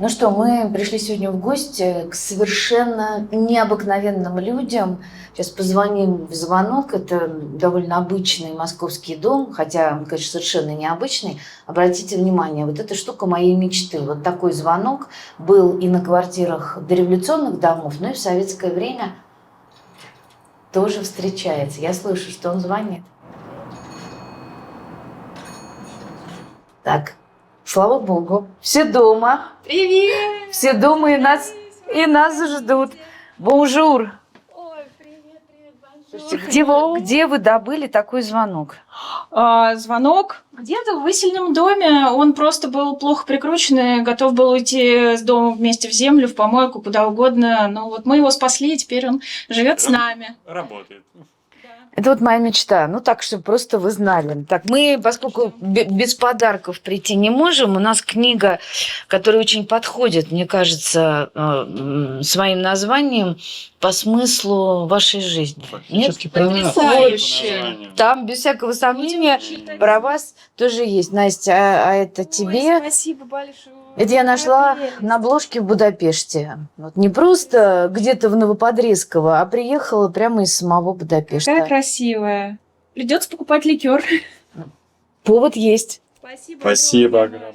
Ну что, мы пришли сегодня в гости к совершенно необыкновенным людям. Сейчас позвоним в звонок. Это довольно обычный московский дом, хотя, конечно, совершенно необычный. Обратите внимание, вот эта штука моей мечты. Вот такой звонок был и на квартирах дореволюционных домов, но и в советское время тоже встречается. Я слышу, что он звонит. Так, слава богу, все дома. Привет! Все дома и нас ждут. Бонжур. Ой, привет, Где вы добыли такой звонок? Звонок где-то в выселенном доме. Он просто был плохо прикручен и готов был уйти с дома вместе в землю, в помойку, куда угодно. Но вот мы его спасли, и теперь он живет с нами. Работает. Это вот моя мечта. Ну так, чтобы просто вы знали. Так, мы, поскольку без подарков прийти не можем, у нас книга, которая очень подходит, мне кажется, своим названием по смыслу вашей жизни. Нет? Потрясающе! Там, без всякого сомнения, про вас тоже есть. Настя, а это тебе? Ой, спасибо большое. Это я нашла на обложке в Будапеште. Вот не просто где-то в Новоподрезково, а приехала прямо из самого Будапешта. Какая красивая. Придется покупать ликер. Повод есть. Спасибо огромное.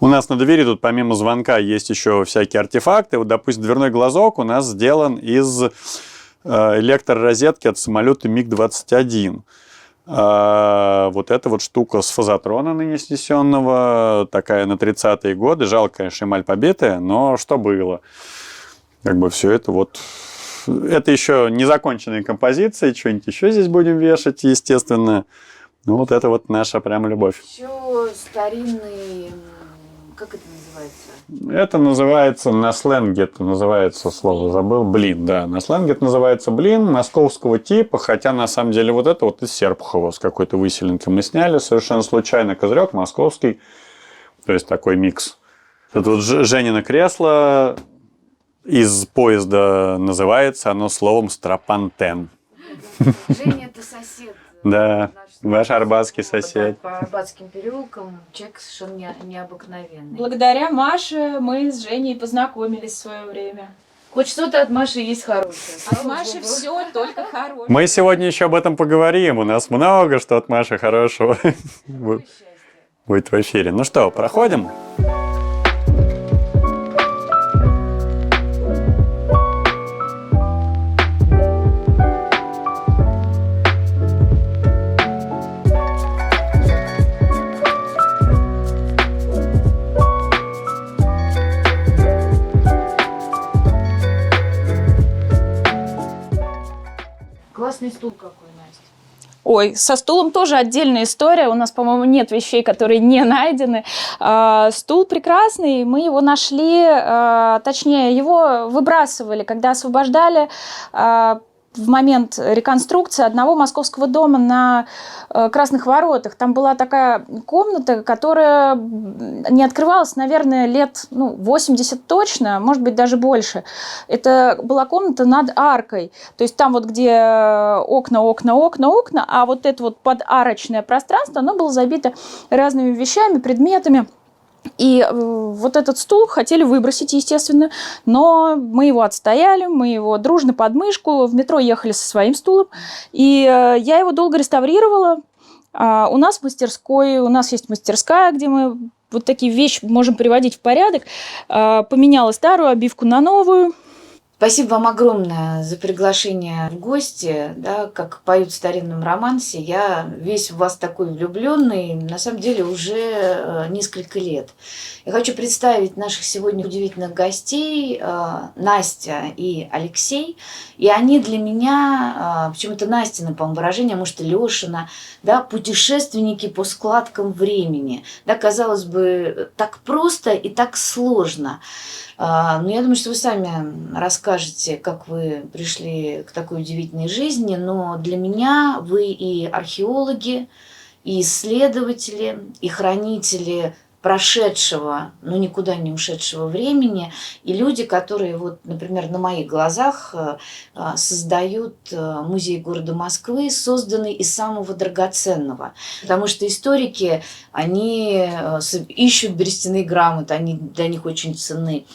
У нас на двери тут помимо звонка есть еще всякие артефакты. Вот, допустим, дверной глазок у нас сделан из электророзетки от самолета МиГ-21. Вот эта вот штука с фазотрона ныне снесенного, такая на 30-е годы. Жалко, конечно, эмаль побитая, но что было. Как бы все это вот... Это еще незаконченные композиции, что-нибудь еще здесь будем вешать, естественно. Ну, вот это вот наша прям любовь. Еще старинный... Как это называется? Это называется, на сленге это называется, слово забыл, блин, да. На сленге это называется блин московского типа, хотя на самом деле вот это вот из Серпухова с какой-то выселенкой мы сняли. Совершенно случайно козырек московский, то есть такой микс. Это вот Женина кресло из поезда называется оно словом стропантен. Женя, это сосед. Да, ваш арбатский сосед. По Арбатским переулкам человек совершенно необыкновенный. Благодаря Маше мы с Женей познакомились в свое время. Хоть что-то от Маши есть хорошее. От Маши все только хорошее. Мы сегодня еще об этом поговорим. У нас много что от Маши хорошего будет в эфире. Ну что, проходим? Классный стул какой, Настя. Ой, со стулом тоже отдельная история. У нас, по-моему, нет вещей, которые не найдены. Стул прекрасный, мы его нашли, точнее, его выбрасывали, когда освобождали в момент реконструкции одного московского дома на Красных Воротах. Там была такая комната, которая не открывалась, наверное, лет 80 точно, может быть, даже больше. Это была комната над аркой. То есть там вот, где окна, а вот это вот подарочное пространство, оно было забито разными вещами, предметами. И вот этот стул хотели выбросить, естественно, но мы его отстояли, мы его дружно под мышку, в метро ехали со своим стулом, и я его долго реставрировала. У нас в мастерской, у нас есть мастерская, где мы вот такие вещи можем приводить в порядок. Поменяла старую обивку на новую. Спасибо вам огромное за приглашение в гости. Да, как поют в старинном романсе, я весь в вас такой влюбленный, на самом деле, уже несколько лет. Я хочу представить наших сегодня удивительных гостей, Настя и Алексей. И они для меня, почему-то Настина, по-моему, выражение, а может, и Лешина, да, путешественники по складкам времени. Да, казалось бы, так просто и так сложно. Но я думаю, что вы сами расскажете, как вы пришли к такой удивительной жизни. Но для меня вы и археологи, и исследователи, и хранители прошедшего, но никуда не ушедшего времени, и люди, которые, вот, например, на моих глазах создают музей города Москвы, созданный из самого драгоценного. Потому что историки, они ищут берестяные грамоты, они для них очень ценны.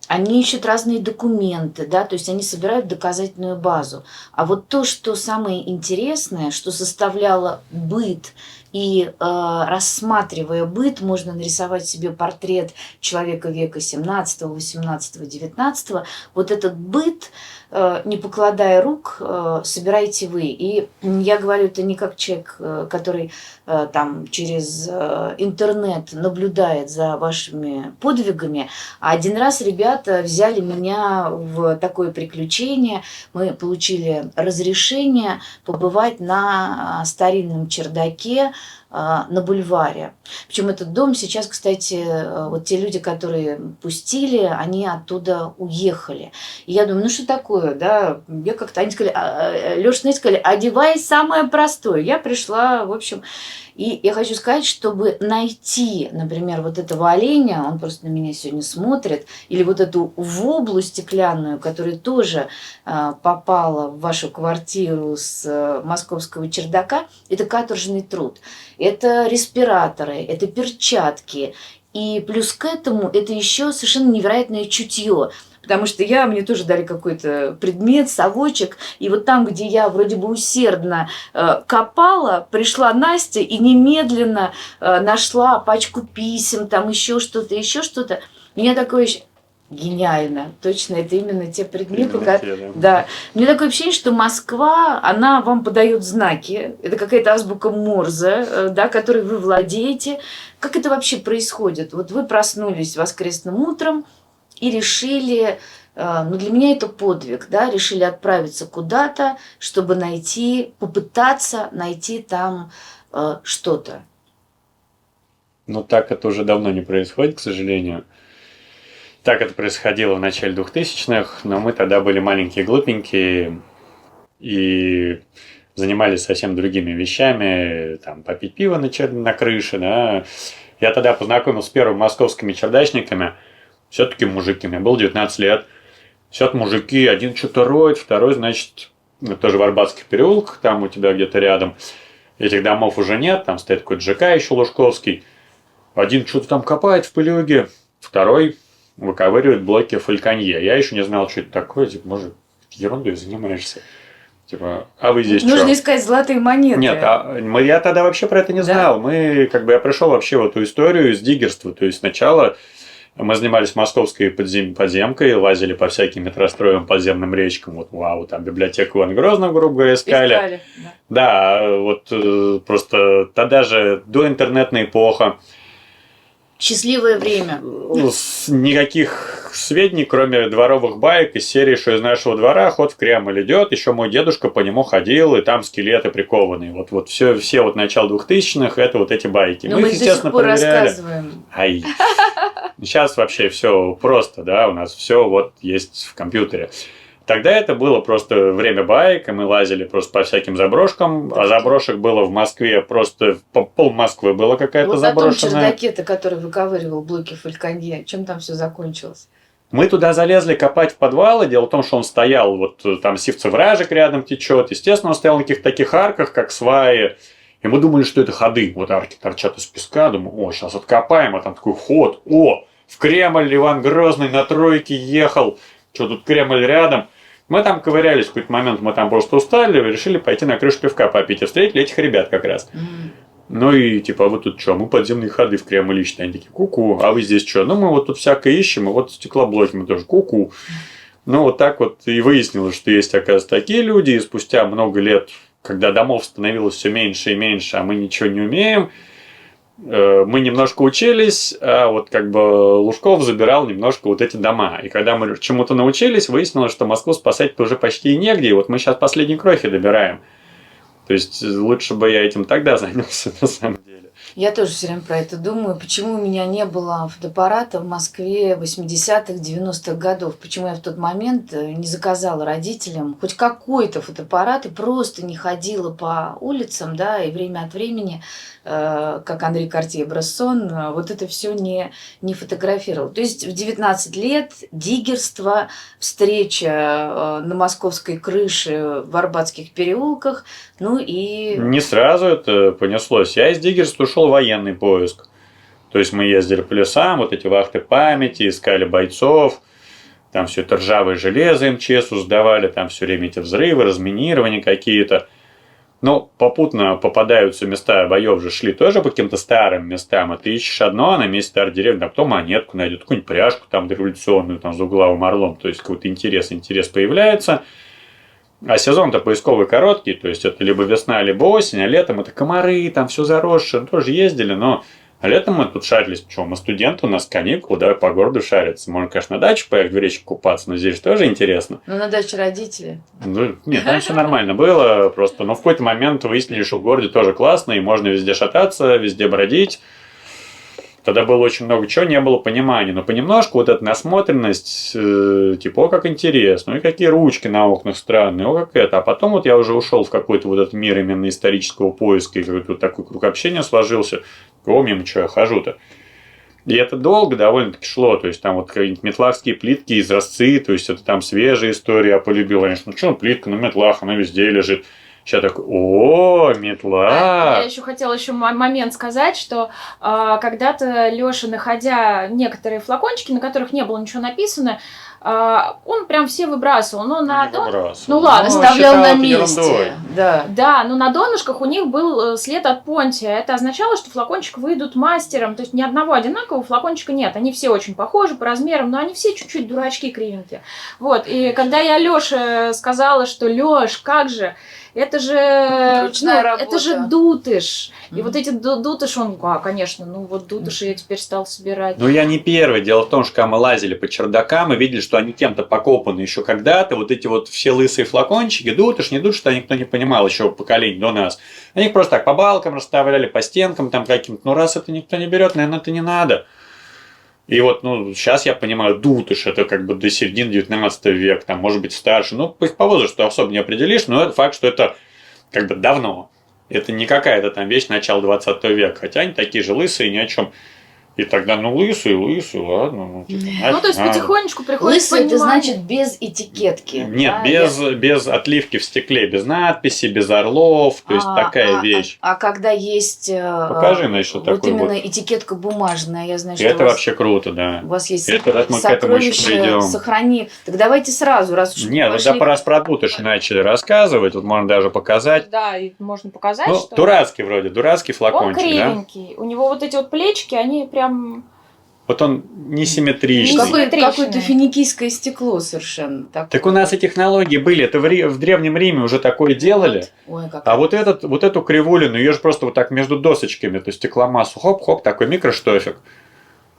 Они ищут разные документы, да, то есть они собирают доказательную базу. А вот то, что самое интересное, что составляло быт, и рассматривая быт, можно нарисовать себе портрет человека века 17, 18, 19. Вот этот быт, не покладая рук, собираете вы. И я говорю это не как человек, который там через интернет наблюдает за вашими подвигами. А один раз ребята взяли меня в такое приключение. Мы получили разрешение побывать на старинном чердаке на бульваре. Причем этот дом сейчас, кстати, вот те люди, которые пустили, они оттуда уехали. И я думаю, ну что такое, да? Я как-то, они сказали, Лёш, знаете, сказали, одевай самое простое. Я пришла, в общем, и я хочу сказать, чтобы найти, например, вот этого оленя, он просто на меня сегодня смотрит, или вот эту воблу стеклянную, которая тоже попала в вашу квартиру с московского чердака, это каторжный труд. Это респираторы, это перчатки. И плюс к этому это еще совершенно невероятное чутье. Потому что мне тоже дали какой-то предмет, совочек, и вот там, где я вроде бы усердно копала, пришла Настя и немедленно нашла пачку писем, там еще что-то, еще что-то. У меня такое гениально, точно, это именно те предметы, да. У меня такое ощущение, что Москва, она вам подает знаки, это какая-то азбука Морзе, да, которой вы владеете. Как это вообще происходит? Вот вы проснулись воскресным утром, и решили, ну для меня это подвиг, да, решили отправиться куда-то, чтобы попытаться найти там что-то. Ну так это уже давно не происходит, к сожалению. Так это происходило в начале 2000-х, но мы тогда были маленькие, глупенькие и занимались совсем другими вещами, там попить пиво на крыше, да. Я тогда познакомился с первыми московскими чердачниками. Все-таки мужики, мне было 19 лет. Все-таки мужики, один что-то роет, второй, значит, тоже в Арбатских переулках, там у тебя где-то рядом. Этих домов уже нет, там стоит какой-то ЖК еще Лужковский. Один что-то там копает в пылюге, второй выковыривает блоки фальконье. Я еще не знал, что это такое, типа, может, ерундой занимаешься. Типа, а вы здесь Нужно что? искать золотые монеты. Нет, я тогда вообще про это не знал. Мы, я пришел вообще в эту историю из диггерства. То есть сначала мы занимались московской подземкой, лазили по всяким метростроевым подземным речкам. Вот, вау, там библиотеку Ивана Грозного, грубо говоря, искали. Да, вот просто тогда же доинтернетная эпоха. Счастливое время. Никаких сведений, кроме дворовых баек из серии, что из нашего двора ход в Кремль идет. Еще мой дедушка по нему ходил, и там скелеты прикованные. Вот все вот начало 2000-х, это вот эти байки. Но мы их до сих пор рассказываем. Сейчас вообще все просто, да, у нас все вот есть в компьютере. Тогда это было просто время баек, и мы лазили просто по всяким заброшкам, а заброшек было в Москве просто пол Москвы было какая-то заброшенная. Вот на том чердаке-то, который выковыривал блоки фальконье, чем там все закончилось? Мы туда залезли копать в подвалы. Дело в том, что он стоял, вот там Сивцев-Ражек рядом течет. Естественно, он стоял на каких-то таких арках, как сваи. И мы думали, что это ходы. Вот арки торчат из песка. Думаю, сейчас откопаем, а там такой ход. В Кремль Иван Грозный на тройке ехал. Что тут Кремль рядом? Мы там ковырялись в какой-то момент, мы там просто устали, решили пойти на крышу пивка попить. И встретили этих ребят как раз. Ну и типа, а вы тут что? Мы подземные ходы в Кремль ищем. Они такие, ку-ку, а вы здесь что? Ну мы вот тут всякое ищем, и вот стеклоблоки мы тоже, ку-ку. Ну вот так вот и выяснилось, что есть, оказывается, такие люди. И спустя много лет, когда домов становилось все меньше и меньше, а мы ничего не умеем, мы немножко учились, а вот Лужков забирал немножко вот эти дома. И когда мы чему-то научились, выяснилось, что Москву спасать-то уже почти и негде. И вот мы сейчас последние крохи добираем. То есть лучше бы я этим тогда занялся, на самом деле. Я тоже все время про это думаю. Почему у меня не было фотоаппарата в Москве 80-х, 90-х годов? Почему я в тот момент не заказала родителям хоть какой-то фотоаппарат и просто не ходила по улицам, да, и время от времени, как Анри Картье-Брессон, вот это все не фотографировала. То есть в 19 лет диггерство, встреча на московской крыше в Арбатских переулках, ну и... Не сразу это понеслось. Я из диггерства ушел в военный поиск. То есть мы ездили по лесам, вот эти вахты памяти, искали бойцов, там все это ржавое железо МЧСу сдавали, там все время эти взрывы, разминирования какие-то. Но попутно попадаются места боев же шли тоже по каким-то старым местам, а ты ищешь одно, а на месте старой деревни, а потом монетку найдет, какую-нибудь пряжку там революционную, там с двуглавым орлом, то есть какой-то интерес появляется. А сезон-то поисковый короткий, то есть это либо весна, либо осень, а летом это комары, там все заросшее, тоже ездили, но летом мы тут шарились, почему мы студенты, у нас каникулы, давай по городу шариться. Можно, конечно, на дачу поехать в речку купаться, но здесь же тоже интересно. Ну, на даче родители. Ну, нет, там все нормально было, просто, но в какой-то момент выяснили, что в городе тоже классно, и можно везде шататься, везде бродить. Тогда было очень много чего, не было понимания. Но понемножку вот эта насмотренность, типа, о, как интересно, ну и какие ручки на окнах странные, о, как это. А потом вот я уже ушел в какой-то вот этот мир именно исторического поиска, и какой-то вот такой круг общения сложился. О, мимо чего я хожу-то. И это долго довольно-таки шло, то есть там вот какие-нибудь метлахские плитки, изразцы, то есть это там свежая история, я полюбил, конечно, ну что, плитка на метлах, она везде лежит. Сейчас такой, о, метла. Я еще хотела момент сказать, что когда-то Леша, находя некоторые флакончики, на которых не было ничего написано, он прям все выбрасывал. Но на Ну ладно, оставлял на месте. Да. Да, но на донышках у них был след от понтия. Это означало, что флакончик выйдут мастером. То есть ни одного одинакового флакончика нет. Они все очень похожи по размерам, но они все чуть-чуть дурачки кривенькие. Вот. И когда я Лёше сказала, что Лёш, как же, это же, работа. Это же дутыш. И вот эти дутыши, он, конечно, ну вот дутыши я теперь стал собирать. Ну, я не первый. Дело в том, что когда мы лазили по чердакам и видели, что они кем-то покопаны еще когда-то, вот эти вот все лысые флакончики, дутыш, не дутыш, что никто не понимал еще поколение до нас. Они их просто так по балкам расставляли, по стенкам там каким-то. Ну, раз это никто не берет, наверное, это не надо. И вот, ну, сейчас я понимаю, дутыш, это как бы до середины 19 века, там, может быть, старше. Ну, их по возрасту особо не определишь, но это факт, что это как бы давно. Это не какая-то там вещь начала 20 века, хотя они такие же лысые, ни о чем. И тогда, ну, лысый, ладно. Ну, типа, ну то есть надо. Потихонечку приходит Лысый понимание. это значит без этикетки. Нет, да? без отливки в стекле, без надписи, без орлов, то есть такая вещь. А когда есть Покажи на еще вот такой именно вот. этикетка бумажная, я знаю, что Это у вас, вообще круто, да. у вас есть Это мы к этому еще сокровища, придем. сохрани. Так давайте сразу, раз уж Нет, пошли. вот да, раз про дутыши начали рассказывать, вот можно даже показать. Да, и можно показать, Ну, что дурацкий вроде, дурацкий он флакончик, да? кривенький. У него вот эти вот плечики, они прям... Вот он несимметричный. Симметричные. Какое-то финикийское стекло совершенно. Такое. Так у нас и технологии были. Это в Древнем Риме уже такое делали. Ой, как А вот эту кривулину, ее же просто вот так между досочками, то есть стекломассу, хоп-хоп, такой микроштофик.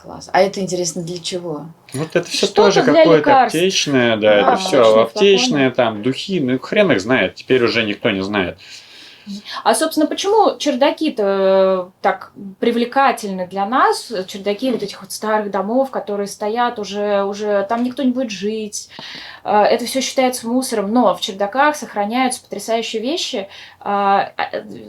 класс. А это интересно для чего? Вот это все Что-то тоже для какое-то лекарств. аптечное, да, Да, это аптечные все аптечное, флаконы. там, духи, ну хрен их знает, теперь уже никто не знает. А, собственно, почему чердаки-то так привлекательны для нас? Чердаки вот этих вот старых домов, которые стоят уже там никто не будет жить. Это все считается мусором, но в чердаках сохраняются потрясающие вещи,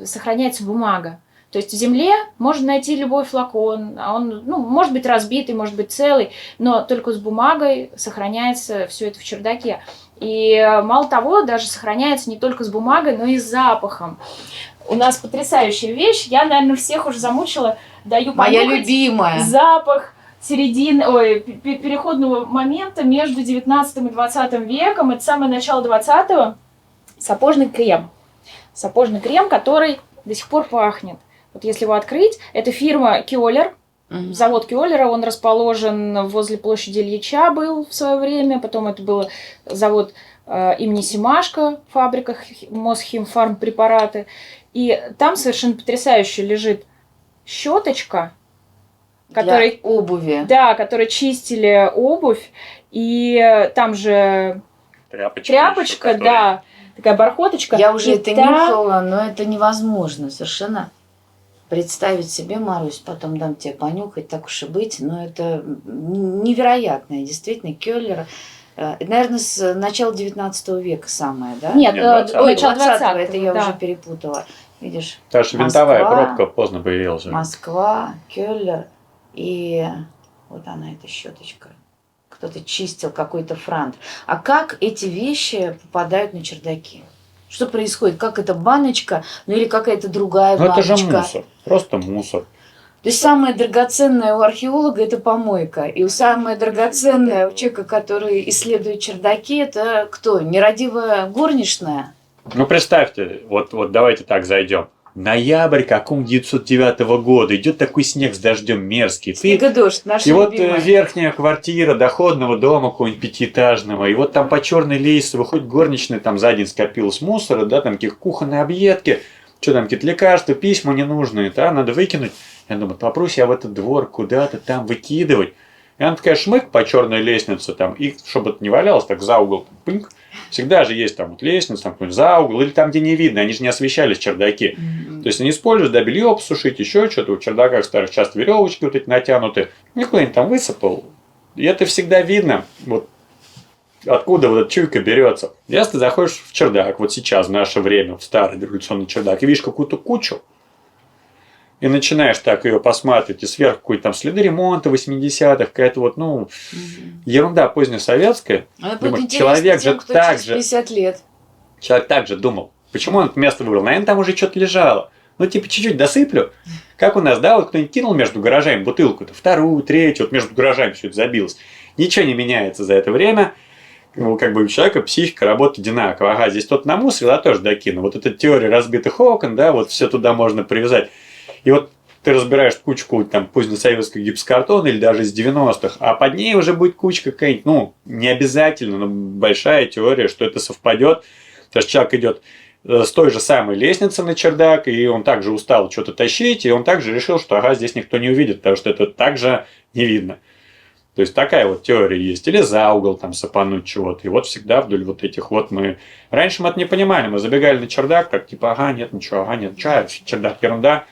сохраняется бумага. То есть в земле можно найти любой флакон, а он, может быть разбитый, может быть целый, но только с бумагой сохраняется все это в чердаке. И мало того, даже сохраняется не только с бумагой, но и с запахом. У нас потрясающая вещь. Я, наверное, всех уже замучила. Даю Моя понюхать любимая. запах переходного момента между 19 и 20 веком. Это самое начало 20-го. Сапожный крем. Сапожный крем, который до сих пор пахнет. Вот если его открыть, это фирма Кёлер. Завод Кёлера, он расположен возле площади Ильича был в свое время, потом это был завод имени Семашко, фабрика Мосхимфарм препараты. И там совершенно потрясающе лежит щеточка, Для обуви. Да, которой чистили обувь, и там же тряпочка, еще, да, такая бархоточка. Я уже и это там- нюхала, но это невозможно совершенно. представить себе, Марусь, потом дам тебе понюхать, так уж и быть, но это невероятное, действительно, Кёллер. Это, наверное, с начала 19 века самое, да? Нет, Нет, начало 20-го, это я да. уже перепутала. Видишь, Потому что винтовая пробка поздно появилась. Москва, Кёллер и вот она, эта щеточка. Кто-то чистил какой-то франт. А как эти вещи попадают на чердаки? Что происходит? Как эта баночка, ну или какая-то другая Ну это баночка? же мусор, просто мусор. То есть самое драгоценное у археолога – это помойка. И самое драгоценное у человека, который исследует чердаки, это кто? Нерадивая горничная? Ну представьте, вот давайте так зайдем. Ноябрь какого 909 года, идет такой снег с дождем мерзкий. Снег и дождь, наша И вот любимая. верхняя квартира доходного дома какого-нибудь пятиэтажного, и вот там по черной лестнице выходит горничная, там за день скопилось мусора, да, там каких кухонные объедки, что там, какие-то лекарства, письма ненужные, да, надо выкинуть. Я думаю, попрусь я в этот двор куда-то там выкидывать. И она такая шмык по черной лестнице, там, и чтобы это не валялось, так за угол, пынк. Всегда же есть там вот лестница, там какой-нибудь за угол, или там, где не видно, они же не освещались чердаки. То есть они используют, да, белье посушить, еще что-то. В чердаках старых часто веревочки вот эти натянуты. Никуда-нибудь там высыпал. И это всегда видно, вот откуда вот эта чуйка берется. Если ты заходишь в чердак, вот сейчас, в наше время, в старый революционный чердак, и видишь какую-то кучу, и начинаешь так ее посматривать, и сверху какие-то там следы ремонта 80-х, какая-то вот, ну, ерунда позднесоветская. А будет Думаешь, интересно человек тем, же кто так через же, 50 лет. человек так же думал. Почему он это место выбрал? Наверное, там уже что-то лежало. Ну, типа, чуть-чуть досыплю. Как у нас, да, вот кто-нибудь кинул между гаражами бутылку-то, вторую, третью, вот между гаражами все это забилось. Ничего не меняется за это время. Ну, как бы у человека психика работает одинаково. Ага, здесь тот намусорил, а тоже докину. Вот эта теория разбитых окон, да, вот все туда можно привязать. И вот ты разбираешь кучку там позднесоветского гипсокартона или даже из 90-х, а под ней уже будет кучка какая-нибудь, ну, не обязательно, но большая теория, что это совпадет. То есть человек идет с той же самой лестницы на чердак, и он также устал что-то тащить, и он также решил, что ага, здесь никто не увидит, потому что это также не видно. То есть такая вот теория есть. Или за угол там сапануть чего-то. И вот всегда вдоль вот этих вот мы... Раньше мы это не понимали, мы забегали на чердак, так типа, ага, нет ничего, чердак ерунда.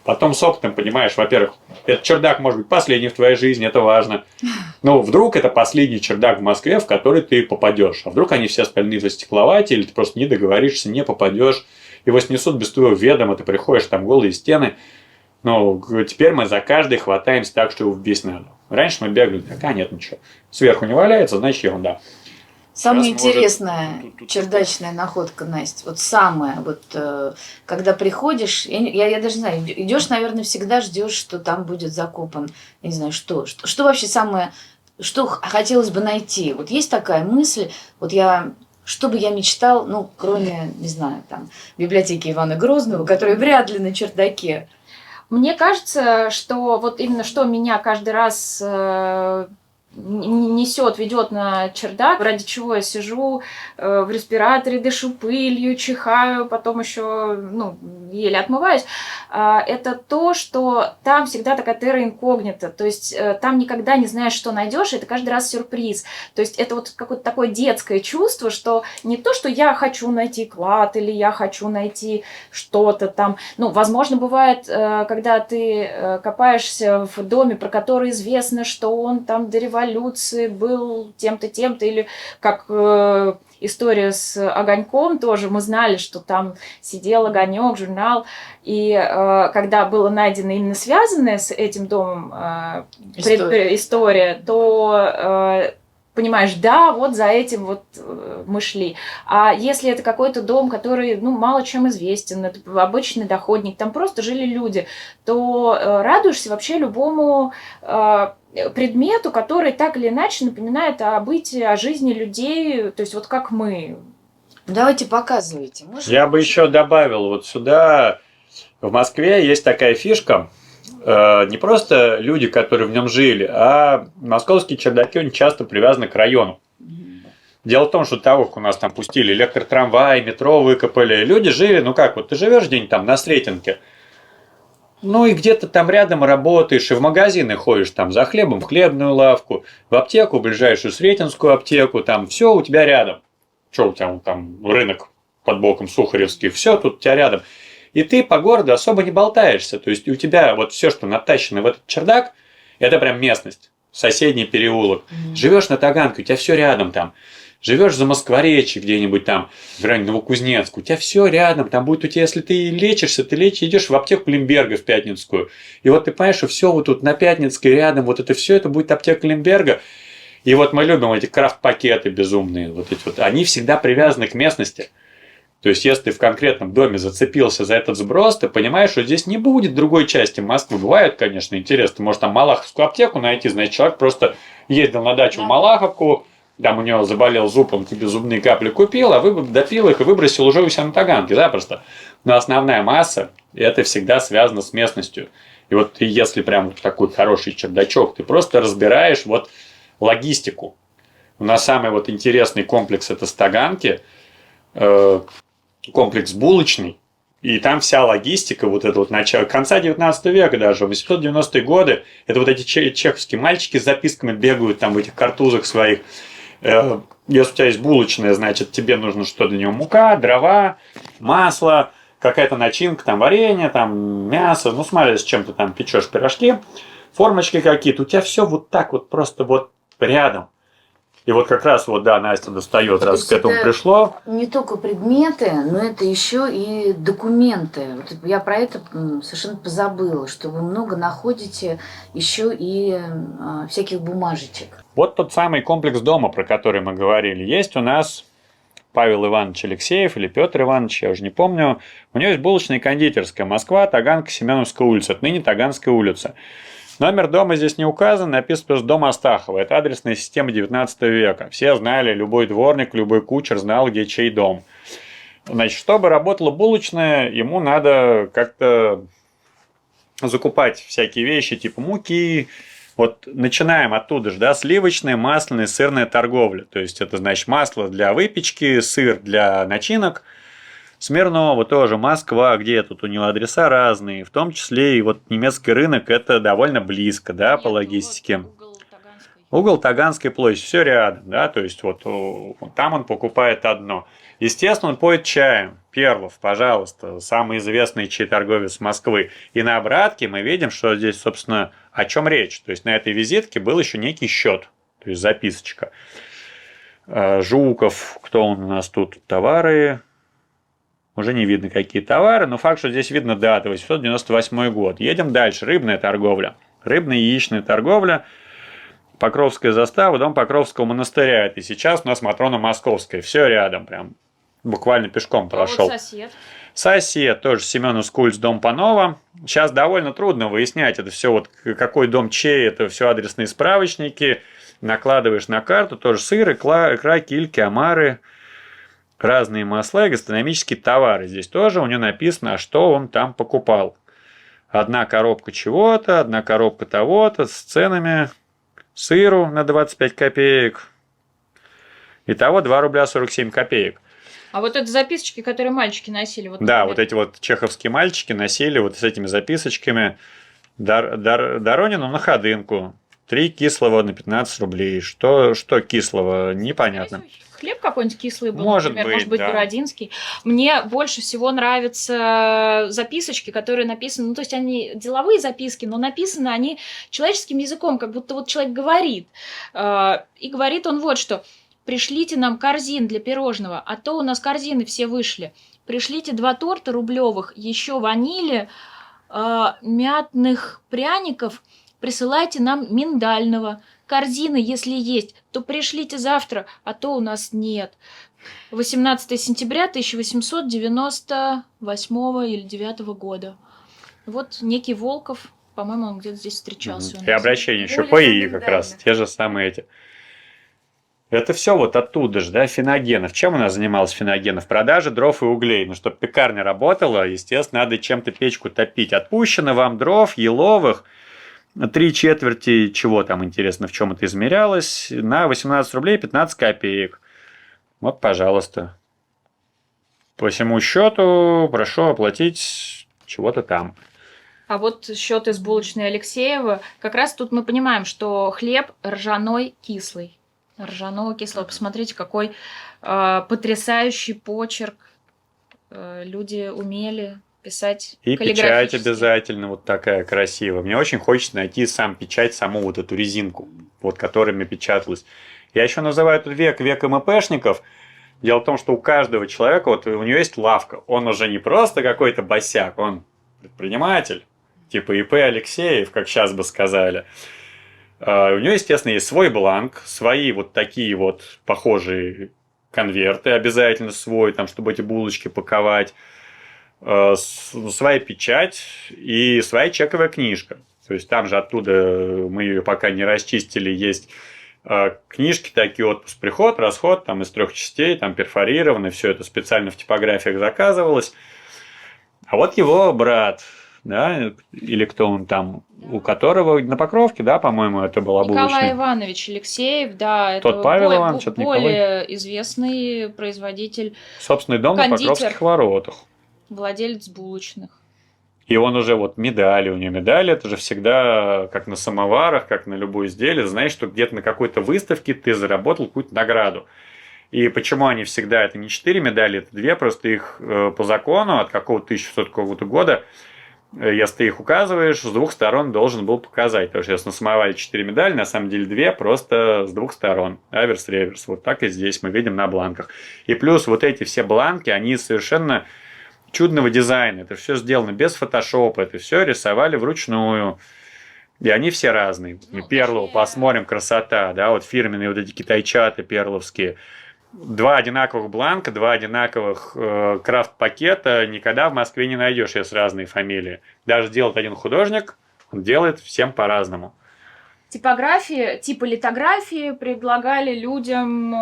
Потом с опытом понимаешь, во-первых, этот чердак может быть последний в твоей жизни, это важно. Но вдруг это последний чердак в Москве, в который ты попадешь. А вдруг они все остальные застеклователи, или ты просто не договоришься, не попадешь. Его снесут без твоего ведома, ты приходишь, там голые стены. Но теперь мы за каждый хватаемся так, что его вбить надо. Раньше мы бегали, так, нет, ничего. Сверху не валяется, значит ерунда. Самая Сейчас, может, интересная тут чердачная находка, Настя, вот самая, вот когда приходишь, я даже не знаю, идешь, наверное, всегда ждешь, что там будет закопан, я не знаю, что вообще самое, что хотелось бы найти. Вот есть такая мысль, вот что бы я мечтал, ну, кроме, не знаю, там, библиотеки Ивана Грозного, которая вряд ли на чердаке. Мне кажется, что вот именно что меня каждый раз несет, ведет на чердак, ради чего я сижу в респираторе, дышу пылью, чихаю, потом еще, ну, еле отмываюсь, это то, что там всегда такая терра инкогнита, то есть там никогда не знаешь, что найдешь, это каждый раз сюрприз. То есть это вот какое-то такое детское чувство, что не то, что я хочу найти клад или я хочу найти что-то там. Ну, возможно, бывает, когда ты копаешься в доме, про который известно, что он там до революции был тем-то, тем-то, или как история с огоньком тоже, мы знали, что там сидел огонек, журнал, и когда было найдено именно связанное с этим домом история, то понимаешь, да, вот за этим вот мы шли. А если это какой-то дом, который, ну, мало чем известен, это обычный доходник, там просто жили люди, то радуешься вообще любому предмету, который так или иначе напоминает о бытии, о жизни людей, то есть вот как мы. Давайте показывайте. Я бы еще добавил вот сюда, в Москве есть такая фишка, не просто люди, которые в нем жили, а московские чердаки очень часто привязаны к району. Дело в том, что того, как у нас там пустили электротрамвай, метро выкопали, люди жили, ну как, вот ты живешь где-нибудь там на Сретенке, ну и где-то там рядом работаешь, и в магазины ходишь там за хлебом, в хлебную лавку, в аптеку, в ближайшую Сретенскую аптеку, там все у тебя рядом. Что у тебя там рынок под боком Сухаревский, все тут у тебя рядом. И ты по городу особо не болтаешься. То есть у тебя вот все, что натащено в этот чердак, это прям местность, соседний переулок. Живешь на Таганке, у тебя все рядом там. Живешь за Москворечье где-нибудь там, в районе Новокузнецка, у тебя все рядом, там будет у тебя, если ты лечишься, идешь в аптеку Лимберга в Пятницкую. И вот ты понимаешь, что все вот тут на Пятницкой рядом, вот это все, это будет аптека Лимберга. И вот мы любим эти крафт-пакеты безумные, вот эти вот, они всегда привязаны к местности. То есть, если ты в конкретном доме зацепился за этот сброс, ты понимаешь, что здесь не будет другой части Москвы. Бывает, конечно, интересно. Ты можешь там Малаховскую аптеку найти, значит, человек просто ездил на дачу в Малаховку, там у него заболел зуб, он тебе зубные капли купил, а допил их и выбросил уже у себя на Таганке, запросто. Но основная масса, это всегда связано с местностью. И вот ты, если прям такой хороший чердачок, ты просто разбираешь вот логистику. У нас самый вот интересный комплекс это Таганки, комплекс булочный, и там вся логистика, вот это вот начало, конца 19 века даже, 890-е годы, это вот эти чеховские мальчики с записками бегают там в этих картузах своих. Если у тебя есть булочная, значит, тебе нужно что для него мука, дрова, масло, какая-то начинка, там варенье, там мясо, ну смотри, с чем ты там печешь пирожки, формочки какие-то, у тебя все вот так вот просто вот рядом. И вот как раз вот, да, Настя достает, раз к этому пришло. Не только предметы, но это еще и документы. Вот я про это совершенно позабыла, что вы много находите еще и всяких бумажечек. Вот тот самый комплекс дома, про который мы говорили. Есть у нас Павел Иванович Алексеев или Петр Иванович, я уже не помню. У него есть булочная и кондитерская. Москва, Таганка, Семеновская улица. Отныне Таганская улица. Номер дома здесь не указан, написано, что дом Астахова. Это адресная система 19 века. Все знали, любой дворник, любой кучер знал, где чей дом. Значит, чтобы работала булочная, ему надо как-то закупать всякие вещи типа муки. Вот начинаем оттуда же, да, сливочная, масляная, сырная торговля. То есть это значит масло для выпечки, сыр для начинок. Смирново тоже, Москва, где тут у него адреса разные, в том числе и вот немецкий рынок, это довольно близко, да, по логистике. Угол Таганской площади, все рядом, да, то есть вот там он покупает одно. Естественно, он поет чаем. Перлов, пожалуйста, самый известный чай-торговец Москвы. И на обратке мы видим, что здесь, собственно, о чем речь. То есть на этой визитке был еще некий счет, то есть записочка. Жуков, кто он у нас тут, товары. Уже не видно, какие товары, но факт, что здесь видно дата, 898 год. Едем дальше. Рыбная торговля. Рыбно-яичная торговля. Покровская застава, дом Покровского монастыря. Это сейчас у нас Матрона Московская. Все рядом, прям буквально пешком прошел. Вот сосед. Сосед, тоже Семеновская улица, дом Панова. Сейчас довольно трудно выяснять, это все вот какой дом чей, это все адресные справочники. Накладываешь на карту, тоже сыр, икра, кильки, омары. Разные масла и гастрономические товары. Здесь тоже у него написано, что он там покупал. Одна коробка чего-то, одна коробка того-то, с ценами сыру на 25 копеек. Итого 2 рубля 47 копеек. А вот это записочки, которые мальчики носили. Вот, да, вот эти вот чеховские мальчики носили вот с этими записочками Доронину на ходынку. 3 кислого на 15 рублей. Что кислого, непонятно. Хлеб какой-нибудь кислый был, может например, быть, да. бородинский. Мне больше всего нравятся записочки, которые написаны, ну, то есть они деловые записки, но написаны они человеческим языком, как будто вот человек говорит. И говорит он вот что. Пришлите нам корзин для пирожного, а то у нас корзины все вышли. Пришлите 2 торта рублевых, еще ванили, мятных пряников, присылайте нам миндального. Корзины, если есть, то пришлите завтра, а то у нас нет. 18 сентября 1898 или 9 года. Вот некий Волков, по-моему, он где-то здесь встречался. И обращение еще по ИИ как раз, те же самые эти. Это все вот оттуда же, да, Финогенов. Чем у нас занимался Финогенов? Продажа дров и углей. Ну, чтобы пекарня работала, естественно, надо чем-то печку топить. Отпущено вам дров, еловых, 3/4 чего там, интересно, в чем это измерялось, на 18 рублей 15 копеек. Вот, пожалуйста. По всему счету прошу оплатить чего-то там. А вот счет из булочной Алексеева, как раз тут мы понимаем, что хлеб ржаной кислый. Ржаного кислого. Посмотрите, какой потрясающий почерк. Люди умели писать И печать каллиграфически. обязательно вот такая красивая. Мне очень хочется найти сам печать, саму вот эту резинку, вот которыми печаталась. Я еще называю этот век МПшников. Дело в том, что у каждого человека, вот у него есть лавка. Он уже не просто какой-то босяк, он предприниматель, типа ИП Алексеев, как сейчас бы сказали. У него, естественно, есть свой бланк, свои вот такие вот похожие конверты, обязательно свой, там, чтобы эти булочки паковать, своя печать и своя чековая книжка. То есть там же оттуда, мы ее пока не расчистили, есть книжки такие, отпуск, приход, расход, там из 3 частей, там перфорированы, все это специально в типографиях заказывалось. А вот его брат, да, или кто он там, у которого на Покровке, да, по-моему, это была Николай булочная. Иванович Алексеев, да, Тот это Павел Иванович, это более известный производитель, Собственный дом на кондитер. Покровских воротах. владелец булочных. И он уже вот медали, у него медали, это же всегда как на самоварах, как на любое изделие, знаешь, что где-то на какой-то выставке ты заработал какую-то награду. И почему они всегда, это не 4 медали, это 2, просто их по закону от какого-то 1600 какого-то года, если ты их указываешь, с 2 сторон должен был показать. Потому что если на самоваре 4 медали, на самом деле 2 просто с 2 сторон. Аверс-реверс. Вот так и здесь мы видим на бланках. И плюс вот эти все бланки, они совершенно чудного дизайна. Это все сделано без фотошопа. Это все рисовали вручную. И они все разные. Перлову посмотрим, красота. Да, вот фирменные вот эти китайчаты перловские. 2 одинаковых бланка, 2 одинаковых крафт-пакета никогда в Москве не найдешь, если разные фамилии. Даже делает один художник, он делает всем по-разному. Типографии, типа литографии предлагали людям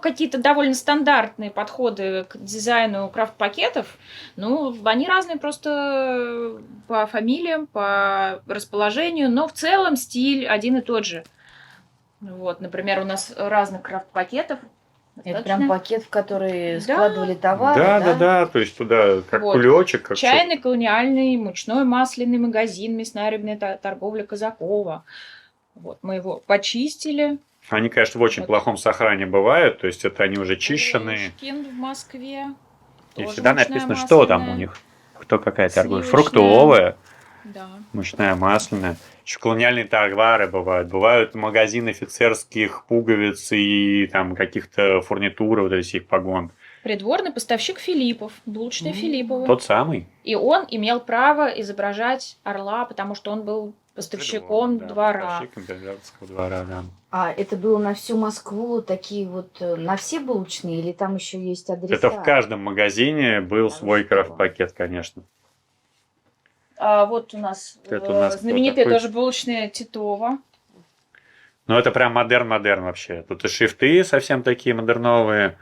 какие-то довольно стандартные подходы к дизайну крафт-пакетов. Ну, они разные просто по фамилиям, по расположению, но в целом стиль один и тот же. Вот, например, у нас разных крафт-пакетов. Это прям пакет, в который складывали товары, Да, то есть туда как Вот. кулечек. Как Чайный, колониальный, мучной, масляный магазин, мясная рыбная торговля Казакова. Вот, мы его почистили. Они, конечно, в очень плохом сохране бывают, то есть это они уже чищенные. Пушкин в Москве. И тоже всегда мучная, написано, что там у масляная. них. Кто какая торговля. Сливочная. Фруктовая, Да. мучная, масляная. Еще колониальные товары бывают. Бывают магазины офицерских пуговиц и там каких-то фурнитуры, вот этих погон. Придворный поставщик Филиппов, булочная Филиппова. Тот самый. И он имел право изображать орла, потому что он был поставщиком Да, двора. поставщик императорского двора, да. А это было на всю Москву, такие вот, на все булочные, или там еще есть адреса? Это в каждом магазине был свой Здорово. крафт-пакет, конечно. А вот у нас, Это у нас кто знаменитая такой? тоже булочная Титова. Ну, это прям модерн-модерн вообще. Тут и шрифты совсем такие модерновые,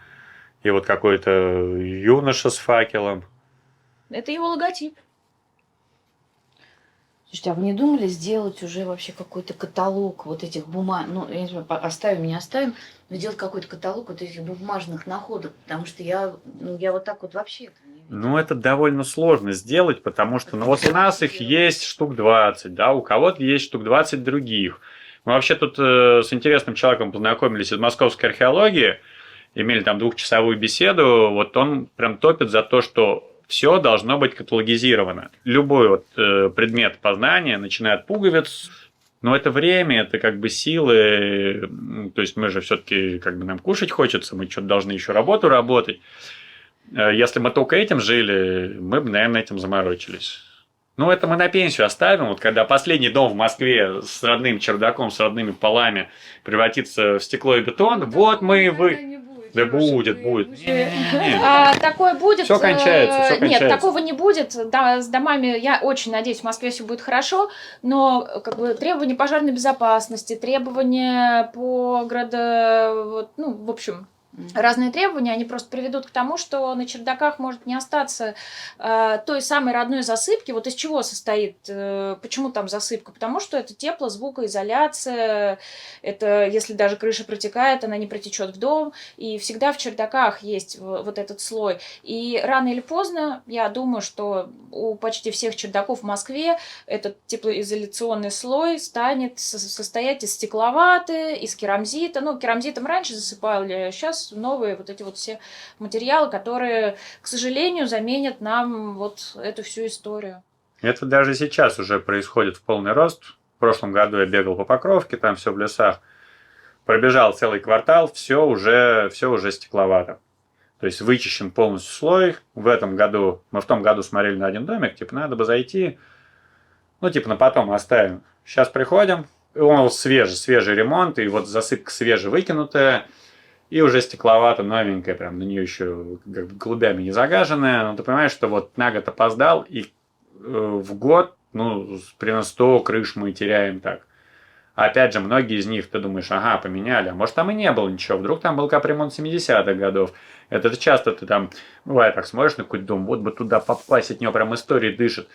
и вот какой-то юноша с факелом. Это его логотип. Слушайте, а вы не думали сделать уже вообще какой-то каталог вот этих бумаг? Ну, я не знаю, оставим, не оставим, но сделать какой-то каталог вот этих бумажных находок, потому что я вот так вот вообще этого не видела. Ну, это довольно сложно сделать, потому что, ну, вот у нас их есть штук 20, да, у кого-то есть штук 20 других. Мы вообще тут с интересным человеком познакомились из московской археологии, имели там 2-часовую беседу, вот он прям топит за то, что все должно быть каталогизировано. Любой вот предмет познания, начиная от пуговиц, но это время, это как бы силы, то есть мы же все-таки как бы нам кушать хочется, мы что-то должны еще работу работать. Если мы только этим жили, мы бы, наверное, этим заморочились. Ну, это мы на пенсию оставим. Вот когда последний дом в Москве с родным чердаком, с родными полами превратится в стекло и бетон, вот мы вы... Да будет. Не-не-не. Такое будет. Всё кончается, всё Нет, кончается. такого не будет. Да, с домами, я очень надеюсь, в Москве все будет хорошо, но как бы требования пожарной безопасности, требования по в общем, разные требования, они просто приведут к тому, что на чердаках может не остаться той самой родной засыпки. Вот из чего состоит, почему там засыпка? Потому что это тепло-звукоизоляция, это если даже крыша протекает, она не протечет в дом, и всегда в чердаках есть вот этот слой. И рано или поздно, я думаю, что у почти всех чердаков в Москве этот теплоизоляционный слой станет состоять из стекловаты, из керамзита. Ну, керамзитом раньше засыпали, сейчас новые вот эти вот все материалы, которые, к сожалению, заменят нам вот эту всю историю. Это даже сейчас уже происходит в полный рост. В прошлом году я бегал по Покровке, там все в лесах. Пробежал целый квартал, все уже стекловато. То есть вычищен полностью слой. Мы в том году смотрели на один домик, типа надо бы зайти, на потом оставим. Сейчас приходим, он свежий ремонт, и вот засыпка свежевыкинутая, и уже стекловато, новенькая, прям на нее еще голубями не загаженная. Но ты понимаешь, что вот на год опоздал, и в год, примерно 100 крыш мы теряем так. Опять же, многие из них, ты думаешь, ага, поменяли, а может там и не было ничего, вдруг там был капремонт 70-х годов. Это часто ты там, бывает, так смотришь на какой-то дом, вот бы туда попасть, от него прям история дышит.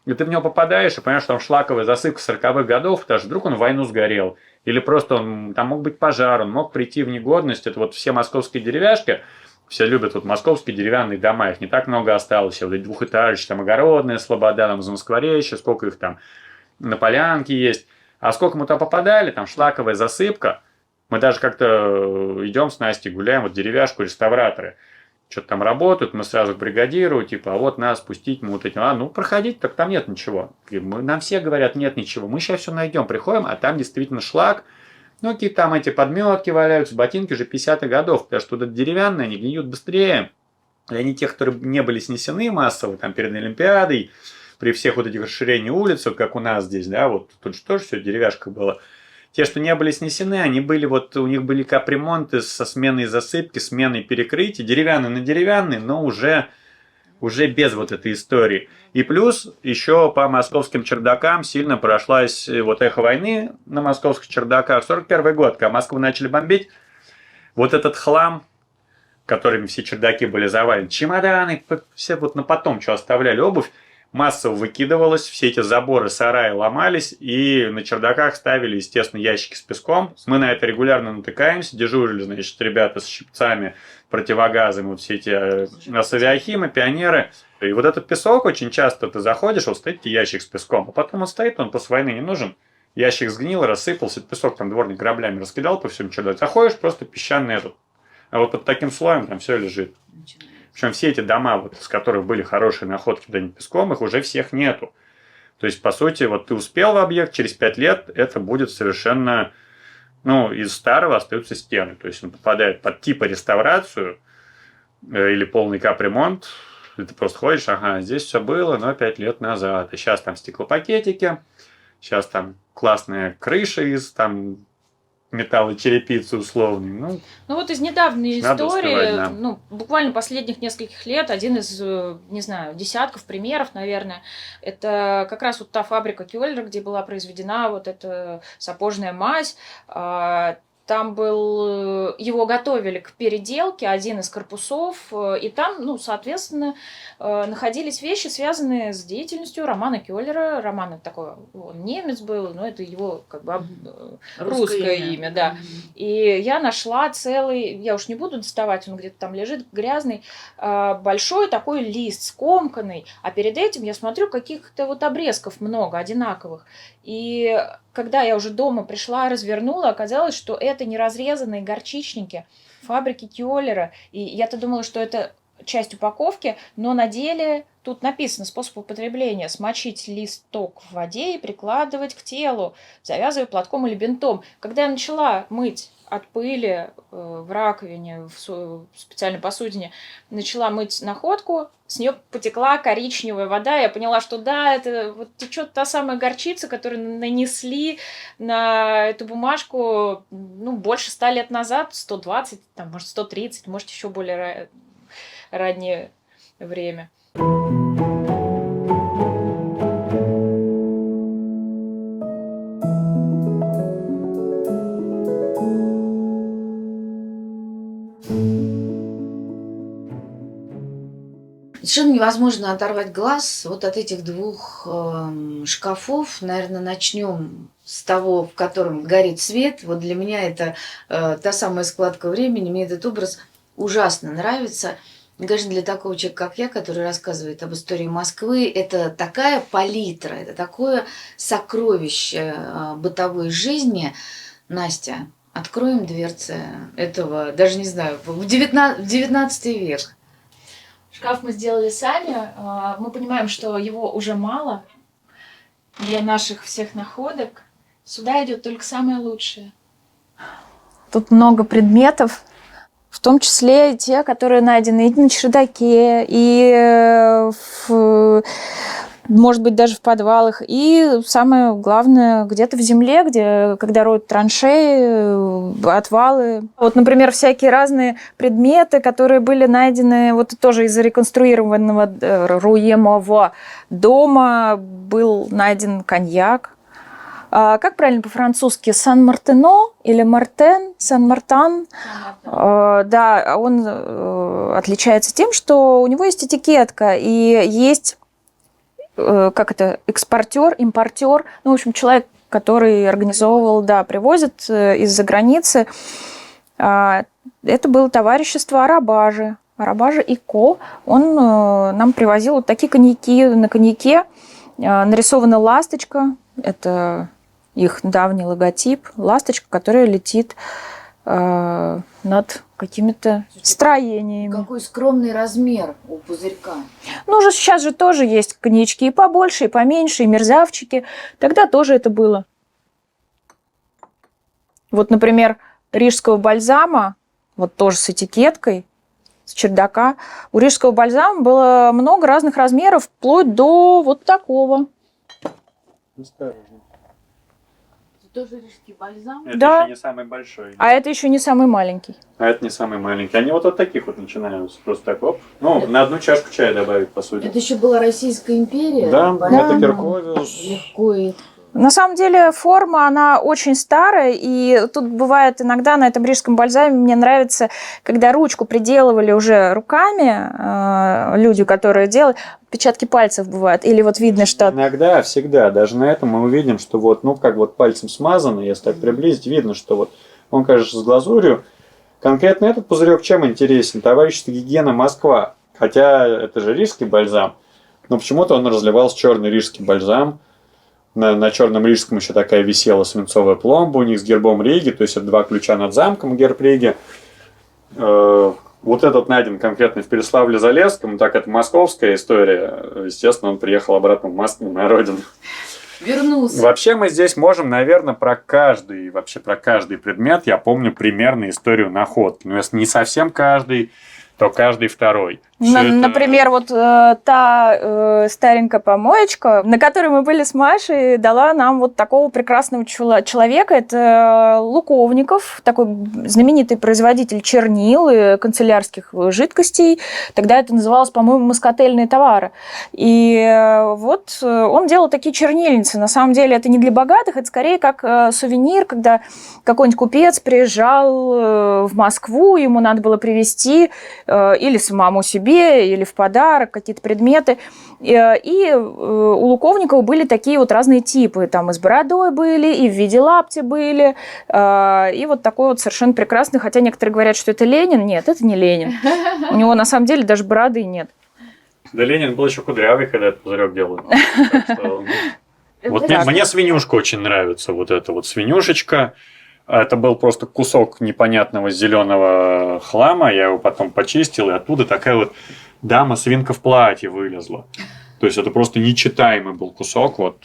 И ты в него попадаешь и понимаешь, что там шлаковая засыпка 40-х годов, даже вдруг он в войну сгорел. Или просто там мог быть пожар, он мог прийти в негодность. Это вот все московские деревяшки, все любят вот московские деревянные дома, их не так много осталось. Вот эти двухэтажечки, там Огородная, Слобода, там Замоскворечье, сколько их там на Полянке есть. А сколько мы туда попадали, там шлаковая засыпка. Мы даже как-то идем с Настей, гуляем, вот деревяшку, реставраторы. Что-то там работают, мы сразу к бригадиру, типа, а вот нас спустить, мы вот этим, проходить, так там нет ничего. Нам все говорят, нет ничего. Мы сейчас все найдем, приходим, а там действительно шлак. Какие там эти подметки валяются, ботинки уже 50-х годов, потому что тут деревянные, они гниют быстрее. И они те, которые не были снесены массово, там перед Олимпиадой, при всех вот этих расширениях улиц, вот как у нас здесь, да, вот тут же тоже все деревяшка было. Те, что не были снесены, они были у них были капремонты со сменой засыпки, сменой перекрытий, деревянные на деревянные, но уже без вот этой истории. И плюс еще по московским чердакам сильно прошлась вот эхо войны на московских чердаках. 41 год, когда Москву начали бомбить, вот этот хлам, которыми все чердаки были завалены, чемоданы, все вот на потом, что оставляли, обувь, массово выкидывалось, все эти заборы, сараи ломались, и на чердаках ставили, естественно, ящики с песком. Мы на это регулярно натыкаемся, дежурили, значит, ребята с щипцами, противогазами, вот все эти авиахимы, пионеры. И вот этот песок очень часто ты заходишь, вот стоит ящик с песком, а потом он стоит, он после войны не нужен. Ящик сгнил, рассыпался, песок там дворник граблями раскидал по всему чердаку. Заходишь, просто песчаный этот. А вот под таким слоем там все лежит. Причем все эти дома, вот, из которых были хорошие находки где-нибудь песком, их уже всех нету. То есть, по сути, вот ты успел в объект, через 5 лет это будет совершенно... из старого остаются стены. То есть, он попадает под типа реставрацию или полный капремонт. И ты просто ходишь, ага, здесь все было, но 5 лет назад. И сейчас там стеклопакетики, сейчас там классная крыша из там металлочерепицы условный. Вот из недавней надо истории, успевать, да. Буквально последних нескольких лет, один из, не знаю, десятков примеров, наверное, это как раз вот та фабрика Кёллера, где была произведена вот эта сапожная мазь. Там его готовили к переделке, один из корпусов, и там, соответственно, находились вещи, связанные с деятельностью Романа Кёллера. Роман это такой, он немец был, но это его как бы русское имя, да. И я нашла целый, я уж не буду доставать, он где-то там лежит грязный, большой такой лист, скомканный, а перед этим я смотрю каких-то вот обрезков много, одинаковых. И когда я уже дома пришла, развернула, оказалось, что это неразрезанные горчичники фабрики Кёллера. И я-то думала, что это часть упаковки, но на деле тут написано способ употребления: смочить листок в воде и прикладывать к телу, завязывая платком или бинтом. Когда я начала мыть от пыли в раковине, в специальной посудине, начала мыть находку, с нее потекла коричневая вода. Я поняла, что да, это вот течет та самая горчица, которую нанесли на эту бумажку больше 100 лет назад, 120, там, может, 130, может, еще более раннее время. Совершенно невозможно оторвать глаз вот от этих двух шкафов. Наверное, начнем с того, в котором горит свет. Вот для меня это та самая складка времени. Мне этот образ ужасно нравится. И, конечно, для такого человека, как я, который рассказывает об истории Москвы, это такая палитра, это такое сокровище бытовой жизни. Настя, Откроем дверцы этого, даже не знаю, в 19 век. Шкаф мы сделали сами. Мы понимаем, что его уже мало для наших всех находок. Сюда идет только самое лучшее. Тут много предметов, в том числе и те, которые найдены и на чердаке, и может быть, даже в подвалах. И самое главное, где-то в земле, где, когда роют траншеи, отвалы. Вот, например, всякие разные предметы, которые были найдены вот тоже из реконструированного руемового дома, был найден коньяк. Как правильно по-французски? Сан-Мартено или Мартен? Сан-Мартан. Да, он отличается тем, что у него есть этикетка и есть экспортер, импортер, ну, в общем, человек, который организовывал, да, привозит из-за границы. Это было товарищество Арабажи. Арабажи и Ко. Он нам привозил вот такие коньяки. На коньяке нарисована ласточка. Это их давний логотип. Ласточка, которая летит над какими-то строениями. Какой скромный размер у пузырька. Ну, уже сейчас же тоже есть коньячки и побольше, и поменьше, и мерзавчики. Тогда тоже это было. Вот, например, рижского бальзама, вот тоже с этикеткой, с чердака. У рижского бальзама было много разных размеров, вплоть до вот такого. Тоже рижский бальзам. Это Да. еще не самый большой. А это еще не самый маленький. А это не самый маленький. Они вот от таких вот начинаются. Просто так, оп. Ну, на одну чашку чая добавить, по сути. Это еще была Российская империя. Да, поэтому это Кирковиус. легко и... На самом деле форма, она очень старая, и тут бывает иногда на этом рижском бальзаме мне нравится, когда ручку приделывали уже руками, люди, которые делают, отпечатки пальцев бывают, или вот видно, что... Иногда, всегда, даже на этом мы увидим, что вот, ну, как вот пальцем смазано, если так приблизить, видно, что вот он, кажется, с глазурью. Конкретно этот пузырек чем интересен? Товарищество Гигиена Москва. Хотя это же рижский бальзам, но почему-то он разливался черный рижский бальзам. На черном рижском еще такая висела свинцовая пломба у них с гербом Риги, то есть это 2 ключа над замком, герб Риги. Вот этот найден конкретно в Переславле-Залесском, так это московская история. Естественно, он приехал обратно в Москву, на родину. Вернулся. Вообще мы здесь можем, наверное, про каждый предмет, я помню примерно историю находки. Но если не совсем каждый, то каждый второй. Например, вот та старенькая помоечка, на которой мы были с Машей, дала нам вот такого прекрасного человека. Это Луковников, такой знаменитый производитель чернил и канцелярских жидкостей. Тогда это называлось, по-моему, москотельные товары. И вот он делал такие чернильницы. На самом деле это не для богатых, это скорее как сувенир, когда какой-нибудь купец приезжал в Москву, ему надо было привезти или самому себе, или в подарок какие-то предметы. И у Луковникова были такие вот разные типы. Там и с бородой были, и в виде лапти были. И вот такой вот совершенно прекрасный. Хотя некоторые говорят, что это Ленин. Нет, это не Ленин. У него на самом деле даже бороды нет. Да Ленин был еще кудрявый, когда этот пузырек делал. Вот мне свинюшка очень нравится. Вот эта вот свинюшечка. Это был просто кусок непонятного зеленого хлама. Я его потом почистил, и оттуда такая вот дама-свинка в платье вылезла. То есть это просто нечитаемый был кусок. Вот,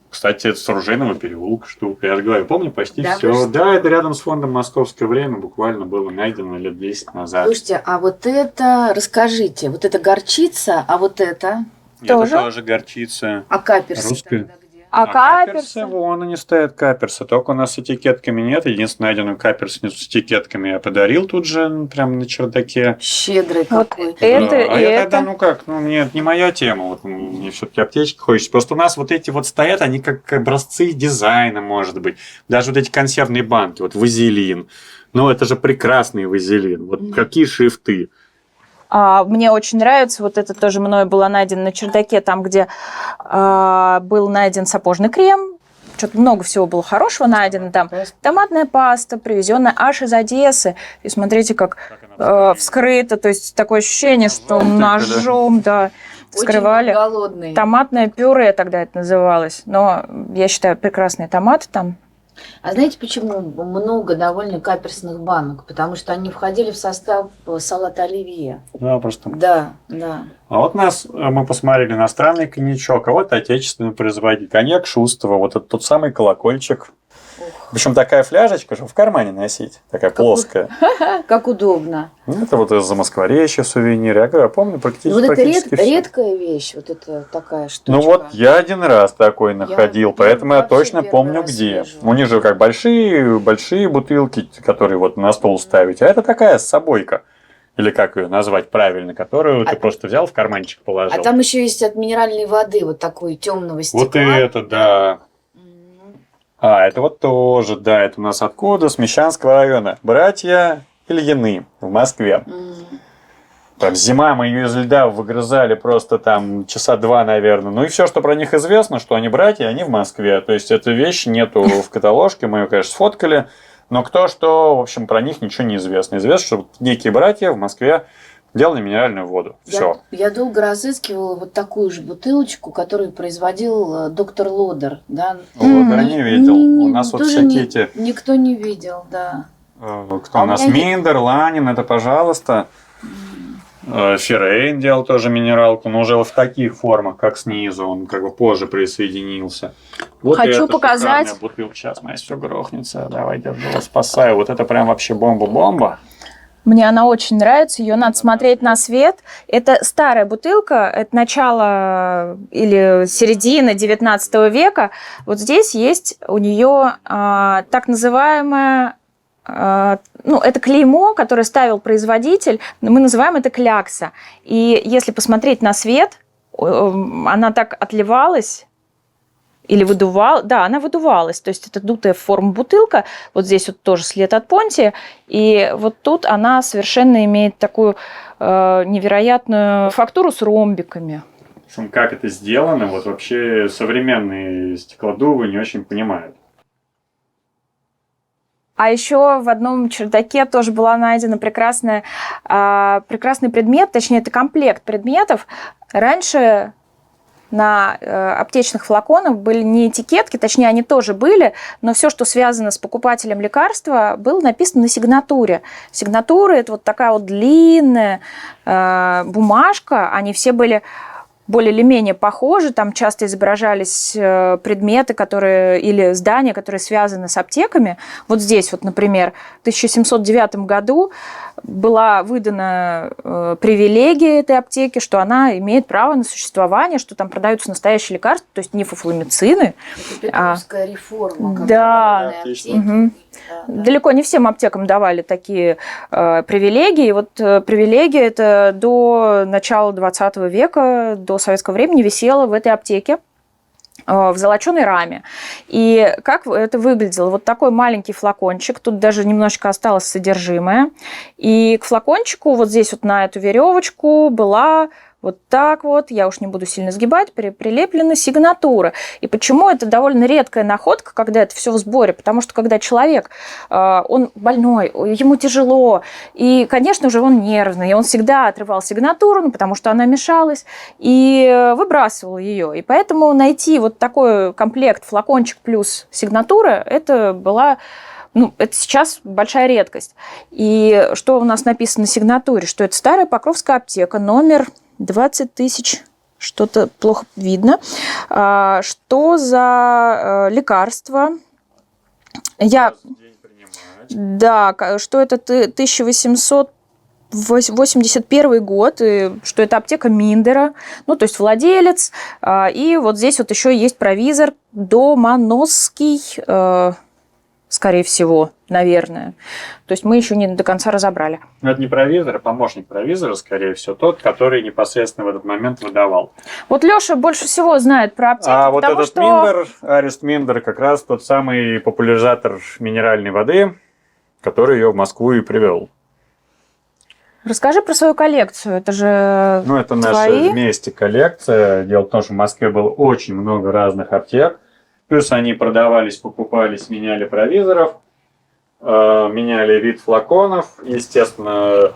кстати, это с Оружейного переулка штука. Я же говорю, помню почти Да, все. Да, это рядом с фондом «Московское время» буквально было найдено лет 10 назад. Слушайте, а вот это, расскажите, вот это горчица, а вот это? Тоже. Это тоже горчица. А каперсы Русская. тогда где? А каперсы, каперсы? вон они стоят, каперсы. Только у нас с этикетками нет. Единственный найденный каперс с этикетками я подарил тут же, прямо на чердаке. Щедрый Вот какой. это Да, а и я это. тогда, ну как, ну мне это не моя тема, вот мне все-таки аптечки хочется. Просто у нас вот эти вот стоят, они как образцы дизайна, может быть. Даже вот эти консервные банки, вот вазелин. Ну это же прекрасный вазелин. Вот какие шрифты. Мне очень нравится, вот это тоже мною было найдено на чердаке, там, где был найден сапожный крем. Что-то много всего было хорошего найдено там. Томатная паста, привезенная аж из Одессы. И смотрите, как вскрыто. То есть такое ощущение, что ножом, да, вскрывали. Очень голодный. Томатное пюре тогда это называлось. Но я считаю, прекрасные томаты там. А знаете, почему много довольно каперсных банок? Потому что они входили в состав салата оливье. Да, просто. Да, да. А вот мы посмотрели иностранный коньячок, а вот отечественный производитель. Коньяк Шустова, вот это тот самый колокольчик. Причем такая фляжечка, чтобы в кармане носить, такая плоская. Как удобно. Это вот из-за Москворечья сувенир. Я помню практически, Ну, вот это практически всё. редкая вещь, вот это такая штучка. Ну вот я один раз такой находил, поэтому я вообще точно первый помню раз где. вижу. У них же как большие бутылки, которые вот на стол ставить, а это такая собойка. Или как ее назвать правильно, которую ты просто взял в карманчик положил. А там еще есть от минеральной воды вот такой темного стекла. Вот это, да. А, это вот тоже, да, это у нас откуда? С Мещанского района. Братья Ильины в Москве. Там зима, мы ее из льда выгрызали просто там часа 2, наверное. Ну и все, что про них известно, что они братья, они в Москве. То есть этой вещи нету в каталожке, мы ее, конечно, сфоткали. Но кто что, в общем, про них ничего не известно. Известно, что некие братья в Москве делали минеральную воду. Все. Я долго разыскивала вот такую же бутылочку, которую производил доктор Лодер. Да? Лодер не видел. У нас вот тоже всякие эти... Никто не видел, да. Кто у нас? Миндер, Ланин, это пожалуйста. Феррейн делал тоже минералку, но уже вот в таких формах, как снизу, он как бы позже присоединился. Вот Хочу это показать. шикарная бутылка. Сейчас моя все грохнется. Давай, держу, вас спасаю. Вот это прям вообще бомба-бомба. Мне она очень нравится, ее надо смотреть на свет. Это старая бутылка, это начало или середина 19 века. Вот здесь есть у нее так называемая, это клеймо, которое ставил производитель, мы называем это клякса. И если посмотреть на свет, она так отливалась. Или выдувал, да, она выдувалась, то есть это дутая в форму бутылка, вот здесь вот тоже след от Понтия, и вот тут она совершенно имеет такую невероятную фактуру с ромбиками. Как это сделано, вот вообще современные стеклодувы не очень понимают. А еще в одном чердаке тоже была найдена прекрасный предмет, точнее это комплект предметов. Раньше на аптечных флаконах были не этикетки, точнее, они тоже были, но все, что связано с покупателем лекарства, было написано на сигнатуре. Сигнатура – это вот такая вот длинная бумажка, они все были более или менее похожи, там часто изображались предметы, или здания, которые связаны с аптеками. Вот здесь, вот, например, в 1709 году была выдана привилегия этой аптеки, что она имеет право на существование, что там продаются настоящие лекарства, то есть не фуфломицины. Это Петровская реформа. Да. Угу. Далеко не всем аптекам давали такие привилегии. И вот привилегия это до начала 20 века, до советского времени висела в этой аптеке в золоченой раме. И как это выглядело? Вот такой маленький флакончик, тут даже немножечко осталось содержимое. И к флакончику вот здесь вот на эту веревочку была вот так вот, я уж не буду сильно сгибать, прилеплена сигнатура. И почему это довольно редкая находка, когда это все в сборе? Потому что когда человек, он больной, ему тяжело, и, конечно же, он нервный, и он всегда отрывал сигнатуру, потому что она мешалась, и выбрасывал ее. И поэтому найти вот такой комплект, флакончик плюс сигнатура, это была... это сейчас большая редкость. И что у нас написано на сигнатуре? Что это старая Покровская аптека, номер 20 тысяч, что-то плохо видно. Что за лекарство? Да, что это 1881 год, и что это аптека Миндера, то есть владелец. И вот здесь вот еще есть провизор Домановский, скорее всего, наверное. То есть мы еще не до конца разобрали. Но это не провизор, а помощник провизора, скорее всего, тот, который непосредственно в этот момент выдавал. Вот Леша больше всего знает про аптеки, а вот этот Миндер, Арест Миндер, как раз тот самый популяризатор минеральной воды, который ее в Москву и привел. Расскажи про свою коллекцию, это же это наша вместе коллекция. Дело в том, что в Москве было очень много разных аптек. Плюс они продавались, покупались, меняли провизоров, меняли вид флаконов. Естественно,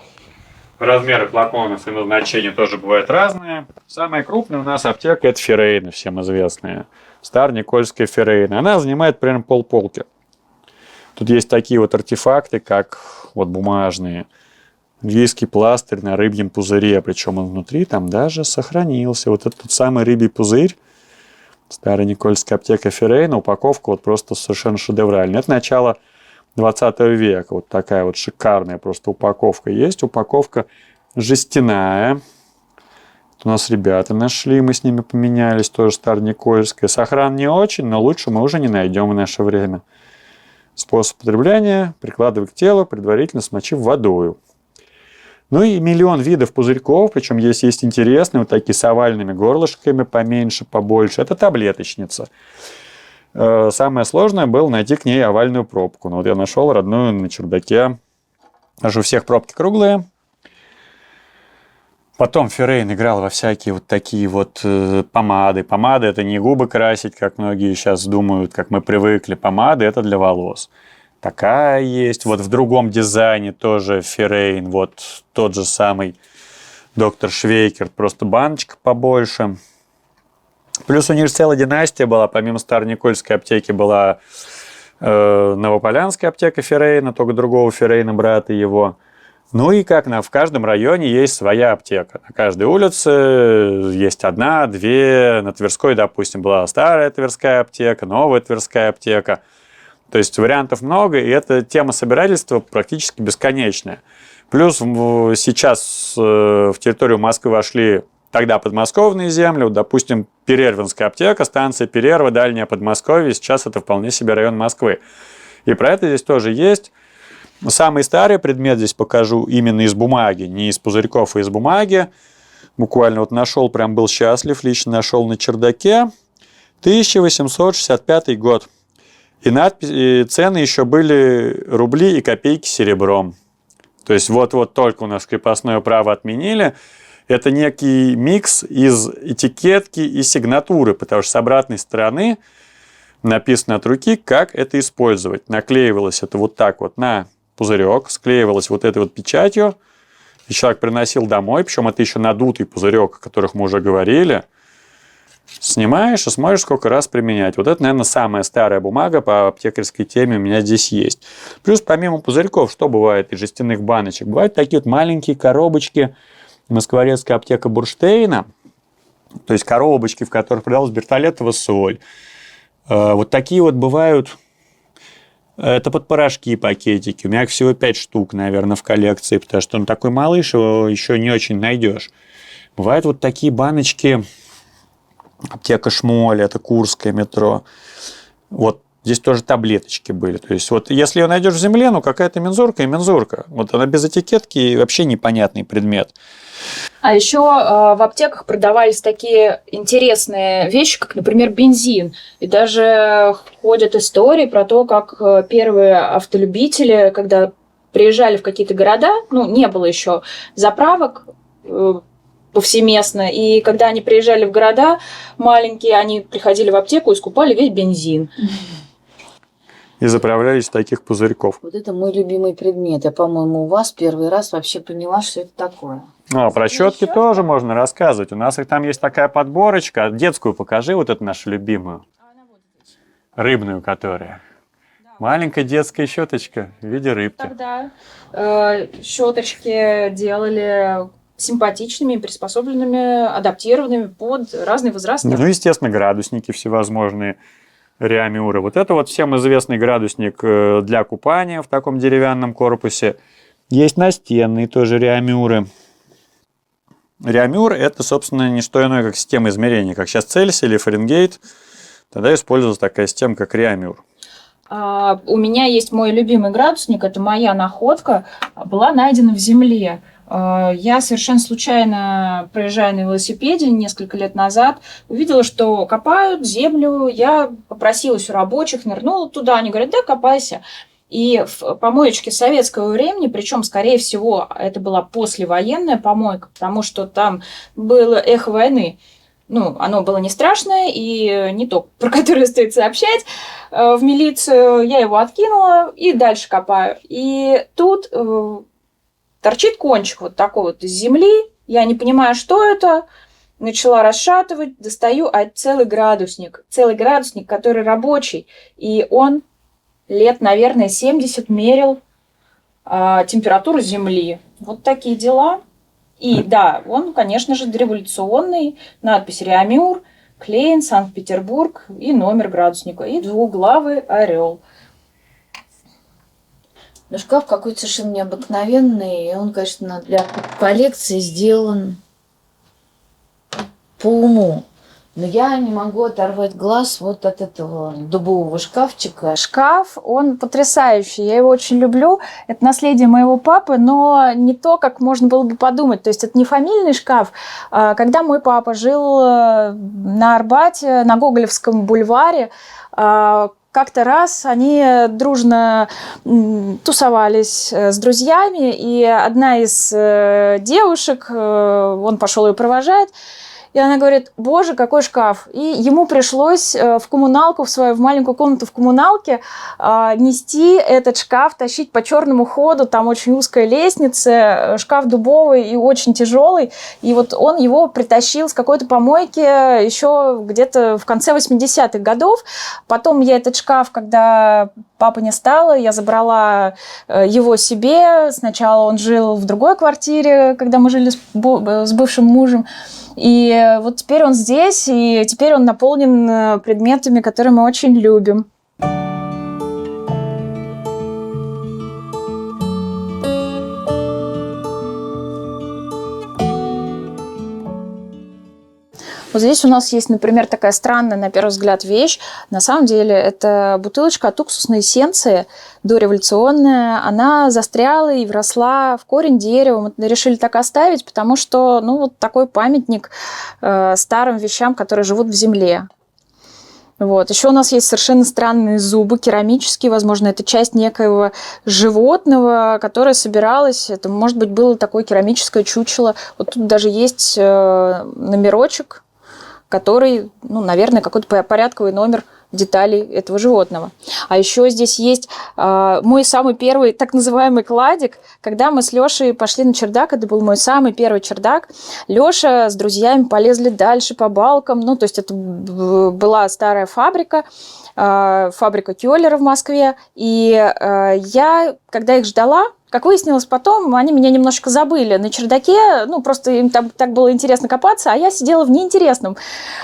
размеры флаконов и назначения тоже бывают разные. Самая крупная у нас аптека – это Феррейн, всем известная. Староникольская Феррейн. Она занимает примерно полполки. Тут есть такие вот артефакты, как вот бумажные. Английский пластырь на рыбьем пузыре, причем он внутри там даже сохранился. Вот этот самый рыбий пузырь, старая Никольская аптека Феррейна, упаковка вот просто совершенно шедевральная. Это начало 20 века. Вот такая вот шикарная просто упаковка есть. Упаковка жестяная. У нас ребята нашли, мы с ними поменялись, тоже Староникольская. Сохран не очень, но лучше мы уже не найдем в наше время. Способ потребления: прикладывай к телу, предварительно смочив водою. Ну и миллион видов пузырьков, причем есть интересные, вот такие с овальными горлышками, поменьше, побольше. Это таблеточница. Самое сложное было найти к ней овальную пробку. Ну вот я нашел родную на чердаке. Аж у всех пробки круглые. Потом Феррейн играл во всякие вот такие вот помады. Помады – это не губы красить, как многие сейчас думают, как мы привыкли. Помады – это для волос. Такая есть. Вот в другом дизайне тоже Феррейн. Вот тот же самый доктор Швейкер. Просто баночка побольше. Плюс у них целая династия была. Помимо Староникольской аптеки была Новополянская аптека Феррейна, только другого Феррейна, брата его. Ну и как в каждом районе есть своя аптека. На каждой улице есть одна, две. На Тверской, допустим, была старая Тверская аптека, новая Тверская аптека. То есть вариантов много, и эта тема собирательства практически бесконечная. Плюс сейчас в территорию Москвы вошли тогда подмосковные земли. Вот, допустим, Перервинская аптека, станция Перерва, дальняя Подмосковье. Сейчас это вполне себе район Москвы. И про это здесь тоже есть. Самый старый предмет здесь покажу именно из бумаги, не из пузырьков, а из бумаги. Буквально вот нашел, прям был счастлив, лично нашел на чердаке. 1865 год. И цены еще были рубли и копейки серебром. То есть вот только у нас крепостное право отменили. Это некий микс из этикетки и сигнатуры, потому что с обратной стороны написано от руки, как это использовать. Наклеивалось это вот так вот на пузырек, склеивалось вот этой вот печатью, и человек приносил домой, причем это еще надутый пузырек, о которых мы уже говорили. Снимаешь и смотришь, сколько раз применять. Вот это, наверное, самая старая бумага по аптекарской теме у меня здесь есть. Плюс помимо пузырьков, что бывает из жестяных баночек? Бывают такие вот маленькие коробочки. Москворецкая аптека Бурштейна, то есть коробочки, в которых продавалась бертолетова соль. Вот такие вот бывают. Это под порошки пакетики. У меня их всего 5 штук, наверное, в коллекции, потому что он такой малыш, его еще не очень найдешь. Бывают вот такие баночки. Аптека Шмоль, это Курское метро. Вот здесь тоже таблеточки были. То есть вот если ее найдешь в земле, ну какая-то мензурка и мензурка. Вот она без этикетки и вообще непонятный предмет. А еще в аптеках продавались такие интересные вещи, как, например, бензин. И даже ходят истории про то, как первые автолюбители, когда приезжали в какие-то города, ну, не было еще заправок повсеместно, и когда они приезжали в города маленькие, они приходили в аптеку и скупали весь бензин. И заправлялись в таких пузырьков. Вот это мой любимый предмет. Я, по-моему, у вас первый раз вообще поняла, что это такое. А про щетки тоже можно рассказывать. У нас их там есть такая подборочка. Детскую покажи, вот эту нашу любимую. Рыбную, которая. Маленькая детская щеточка в виде рыбки. Тогда щеточки делали симпатичными, приспособленными, адаптированными под разные возрасты. Ну, естественно, градусники всевозможные. Реамюры. Вот это вот всем известный градусник для купания в таком деревянном корпусе. Есть настенные тоже реамюры. Реамюр – это, собственно, не что иное, как система измерения. Как сейчас Цельсий или Фаренгейт. Тогда использовалась такая система, как реамюр. У меня есть мой любимый градусник. Это моя находка. Была найдена в земле. Я совершенно случайно, проезжая на велосипеде несколько лет назад, увидела, что копают землю. Я попросилась у рабочих, нырнула туда. Они говорят, да, копайся. И в помоечке советского времени, причем, скорее всего, это была послевоенная помойка, потому что там было эхо войны. Ну, оно было не страшное, и не то, про которое стоит сообщать в милицию. Я его откинула и дальше копаю. И тут торчит кончик вот такой вот из земли. Я не понимаю, что это. Начала расшатывать, достаю, а целый градусник, который рабочий. И он лет, наверное, 70 мерил температуру Земли. Вот такие дела. И да, он, конечно же, дореволюционный. Надпись «Реамюр», Клейн, Санкт-Петербург и номер градусника. И двуглавый орел. Но шкаф какой-то совершенно необыкновенный. И он, конечно, для коллекции сделан по уму. Но я не могу оторвать глаз вот от этого дубового шкафчика. Шкаф, он потрясающий, я его очень люблю. Это наследие моего папы, но не то, как можно было бы подумать. То есть это не фамильный шкаф. Когда мой папа жил на Арбате, на Гоголевском бульваре, как-то раз они дружно тусовались с друзьями, и одна из девушек, он пошел ее провожать, и она говорит: боже, какой шкаф. И ему пришлось в коммуналку, в маленькую комнату в коммуналке нести этот шкаф, тащить по черному ходу. Там очень узкая лестница, шкаф дубовый и очень тяжелый. И вот он его притащил с какой-то помойки еще где-то в конце 80-х годов. Потом я этот шкаф, когда папы не стало, я забрала его себе. Сначала он жил в другой квартире, когда мы жили с бывшим мужем. И вот теперь он здесь, и теперь он наполнен предметами, которые мы очень любим. Вот здесь у нас есть, например, такая странная, на первый взгляд, вещь. На самом деле это бутылочка от уксусной эссенции, дореволюционная. Она застряла и вросла в корень дерева. Мы решили так оставить, потому что, вот такой памятник старым вещам, которые живут в земле. Вот. Еще у нас есть совершенно странные зубы, керамические, возможно, это часть некоего животного, которое собиралось. Это, может быть, было такое керамическое чучело. Вот тут даже есть номерочек, который, наверное, какой-то порядковый номер деталей этого животного. А еще здесь есть мой самый первый так называемый кладик. Когда мы с Лешей пошли на чердак, это был мой самый первый чердак, Леша с друзьями полезли дальше по балкам. То есть это была старая фабрика Кёллера в Москве. И я, когда их ждала, как выяснилось потом, они меня немножечко забыли на чердаке, просто им там так было интересно копаться, а я сидела в неинтересном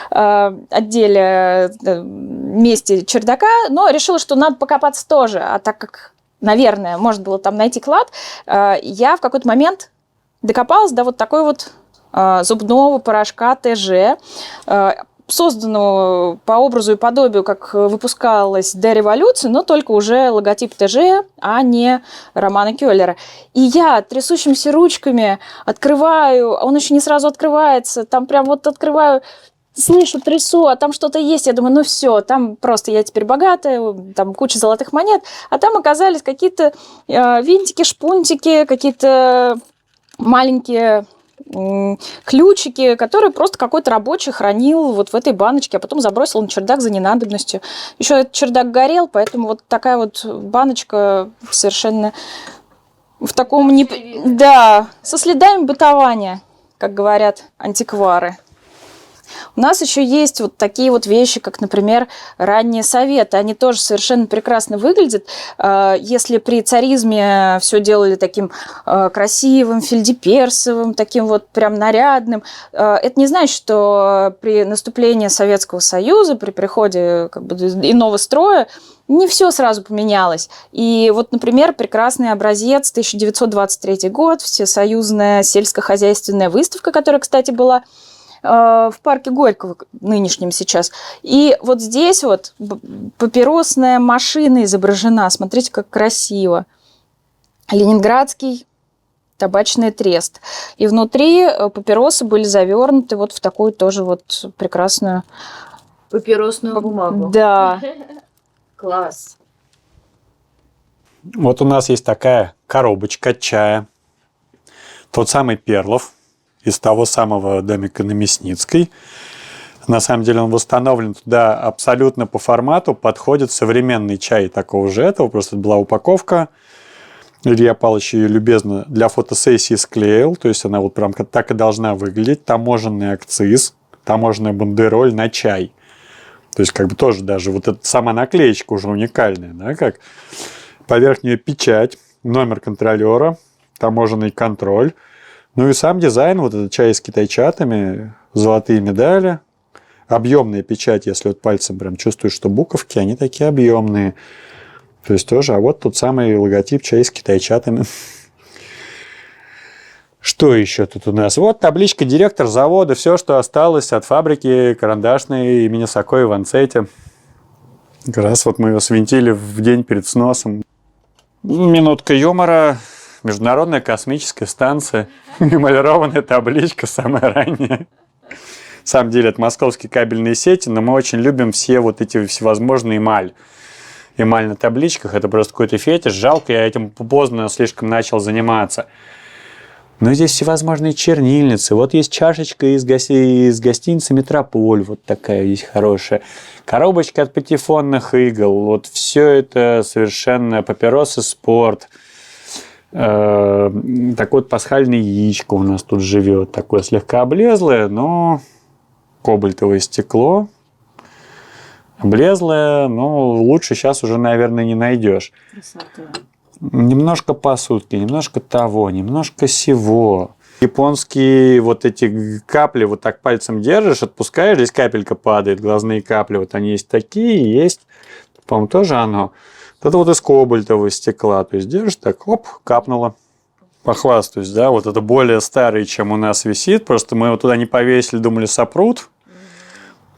отделе, месте чердака, но решила, что надо покопаться тоже. А так как, наверное, можно было там найти клад, я в какой-то момент докопалась до вот такой вот зубного порошка ТЖ, созданного по образу и подобию, как выпускалась до революции, но только уже логотип ТЖ, а не Романа Кёллера. И я трясущимися ручками открываю, а он еще не сразу открывается, там прям вот открываю, слышу, трясу, а там что-то есть. Я думаю, все, там просто я теперь богатая, там куча золотых монет, а там оказались какие-то винтики, шпунтики, какие-то маленькие ключики, которые просто какой-то рабочий хранил вот в этой баночке, а потом забросил на чердак за ненадобностью. Еще этот чердак горел, поэтому вот такая вот баночка совершенно в таком... Да, со следами бытования, как говорят антиквары. У нас еще есть вот такие вот вещи, как, например, ранние советы. Они тоже совершенно прекрасно выглядят. Если при царизме все делали таким красивым, фельдеперсовым, таким вот прям нарядным, это не значит, что при наступлении Советского Союза, при приходе иного строя, не все сразу поменялось. И вот, например, прекрасный образец 1923 год, всесоюзная сельскохозяйственная выставка, которая, кстати, была в парке Горького, нынешнем сейчас. И вот здесь вот папиросная машина изображена. Смотрите, как красиво. Ленинградский табачный трест. И внутри папиросы были завернуты вот в такую тоже вот прекрасную... Папиросную бумагу. Да. Класс. Вот у нас есть такая коробочка от чая. Тот самый Перлов из того самого домика на Мясницкой. На самом деле он восстановлен туда абсолютно по формату, подходит современный чай такого же этого, просто была упаковка. Илья Павлович ее любезно для фотосессии склеил, то есть она вот прям так и должна выглядеть. Таможенный акциз, таможенная бандероль на чай. То есть, как бы тоже даже вот эта сама наклеечка уже уникальная, да, как поверх нее печать, номер контролера, таможенный контроль. Ну и сам дизайн, вот этот чай с китайчатами, золотые медали, объемная печать, если вот пальцем прям чувствуешь, что буковки, они такие объемные. То есть тоже, а вот тот самый логотип чай с китайчатами. Что еще тут у нас? Вот табличка директор завода, все, что осталось от фабрики карандашной имени Сокоя в Ансете. Как раз вот мы ее свинтили в день перед сносом. Минутка юмора. Международная космическая станция. Эмалированная табличка, самая ранняя. На самом деле, это московские кабельные сети, но мы очень любим все вот эти всевозможные эмаль на табличках. Это просто какой-то фетиш. Жалко, я этим поздно слишком начал заниматься. Но здесь всевозможные чернильницы. Вот есть чашечка из гостиницы «Метрополь». Вот такая есть хорошая. Коробочка от патефонных игл. Вот все это совершенно папиросы спорт. Такое вот пасхальное яичко у нас тут живет. Такое слегка облезлое, но кобальтовое стекло. Облезлое, но лучше сейчас уже, наверное, не найдешь. Красота. Немножко посудки, немножко того, немножко сего. Японские вот эти капли вот так пальцем держишь, отпускаешь, здесь капелька падает, глазные капли. Вот они есть такие, есть, по-моему, тоже оно. Это вот из кобальтового стекла. То есть держишь так, оп, капнуло. Похвастаюсь, да, вот это более старый, чем у нас висит. Просто мы его туда не повесили, думали, сопрут.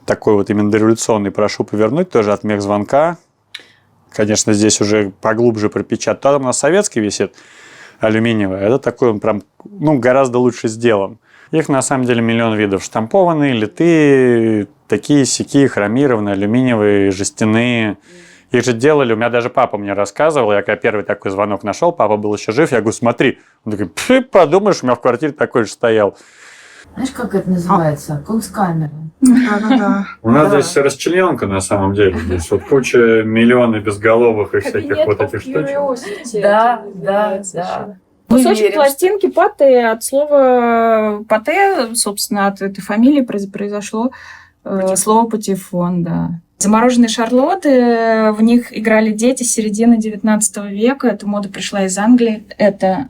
Такой вот именно дореволюционный, прошу повернуть, тоже от мехзвонка. Конечно, здесь уже поглубже пропечатать. Там у нас советский висит, алюминиевый. Это такой он прям, гораздо лучше сделан. Их на самом деле миллион видов. Штампованные, литые, такие-сякие, хромированные, алюминиевые, жестяные. Их же делали, у меня даже папа мне рассказывал, я когда первый такой звонок нашел, папа был еще жив, я говорю, смотри. Он такой, подумаешь, у меня в квартире такой же стоял. Знаешь, как это называется? Кунсткамера. Да-да-да. У нас здесь расчлененка на самом деле. Здесь вот куча миллионы безголовых и всяких вот этих штучек. Да. Кусочек пластинки патэ, от слова патэ, собственно, от этой фамилии произошло слово патефон, да. Замороженные шарлотты, в них играли дети с середины 19 века. Эта мода пришла из Англии. Это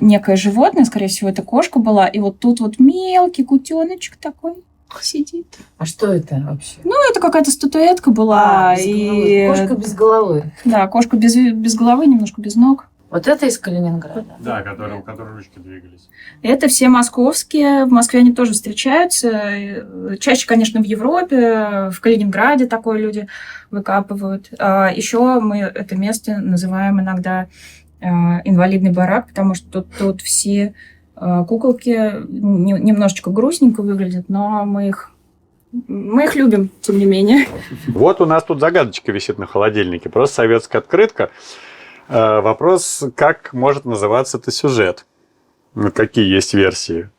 некое животное, скорее всего, это кошка была. И вот тут вот мелкий кутеночек такой сидит. А что это вообще? Это какая-то статуэтка была. Кошка без головы. Да, кошка без головы, немножко без ног. Вот это из Калининграда? Да, у которой ручки двигались. Это все московские. В Москве они тоже встречаются. Чаще, конечно, в Европе, в Калининграде такое люди выкапывают. Еще мы это место называем иногда инвалидный барак, потому что тут все куколки немножечко грустненько выглядят, но мы их любим, тем не менее. Вот у нас тут загадочка висит на холодильнике. Просто советская открытка. Вопрос, как может называться этот сюжет? Какие есть версии?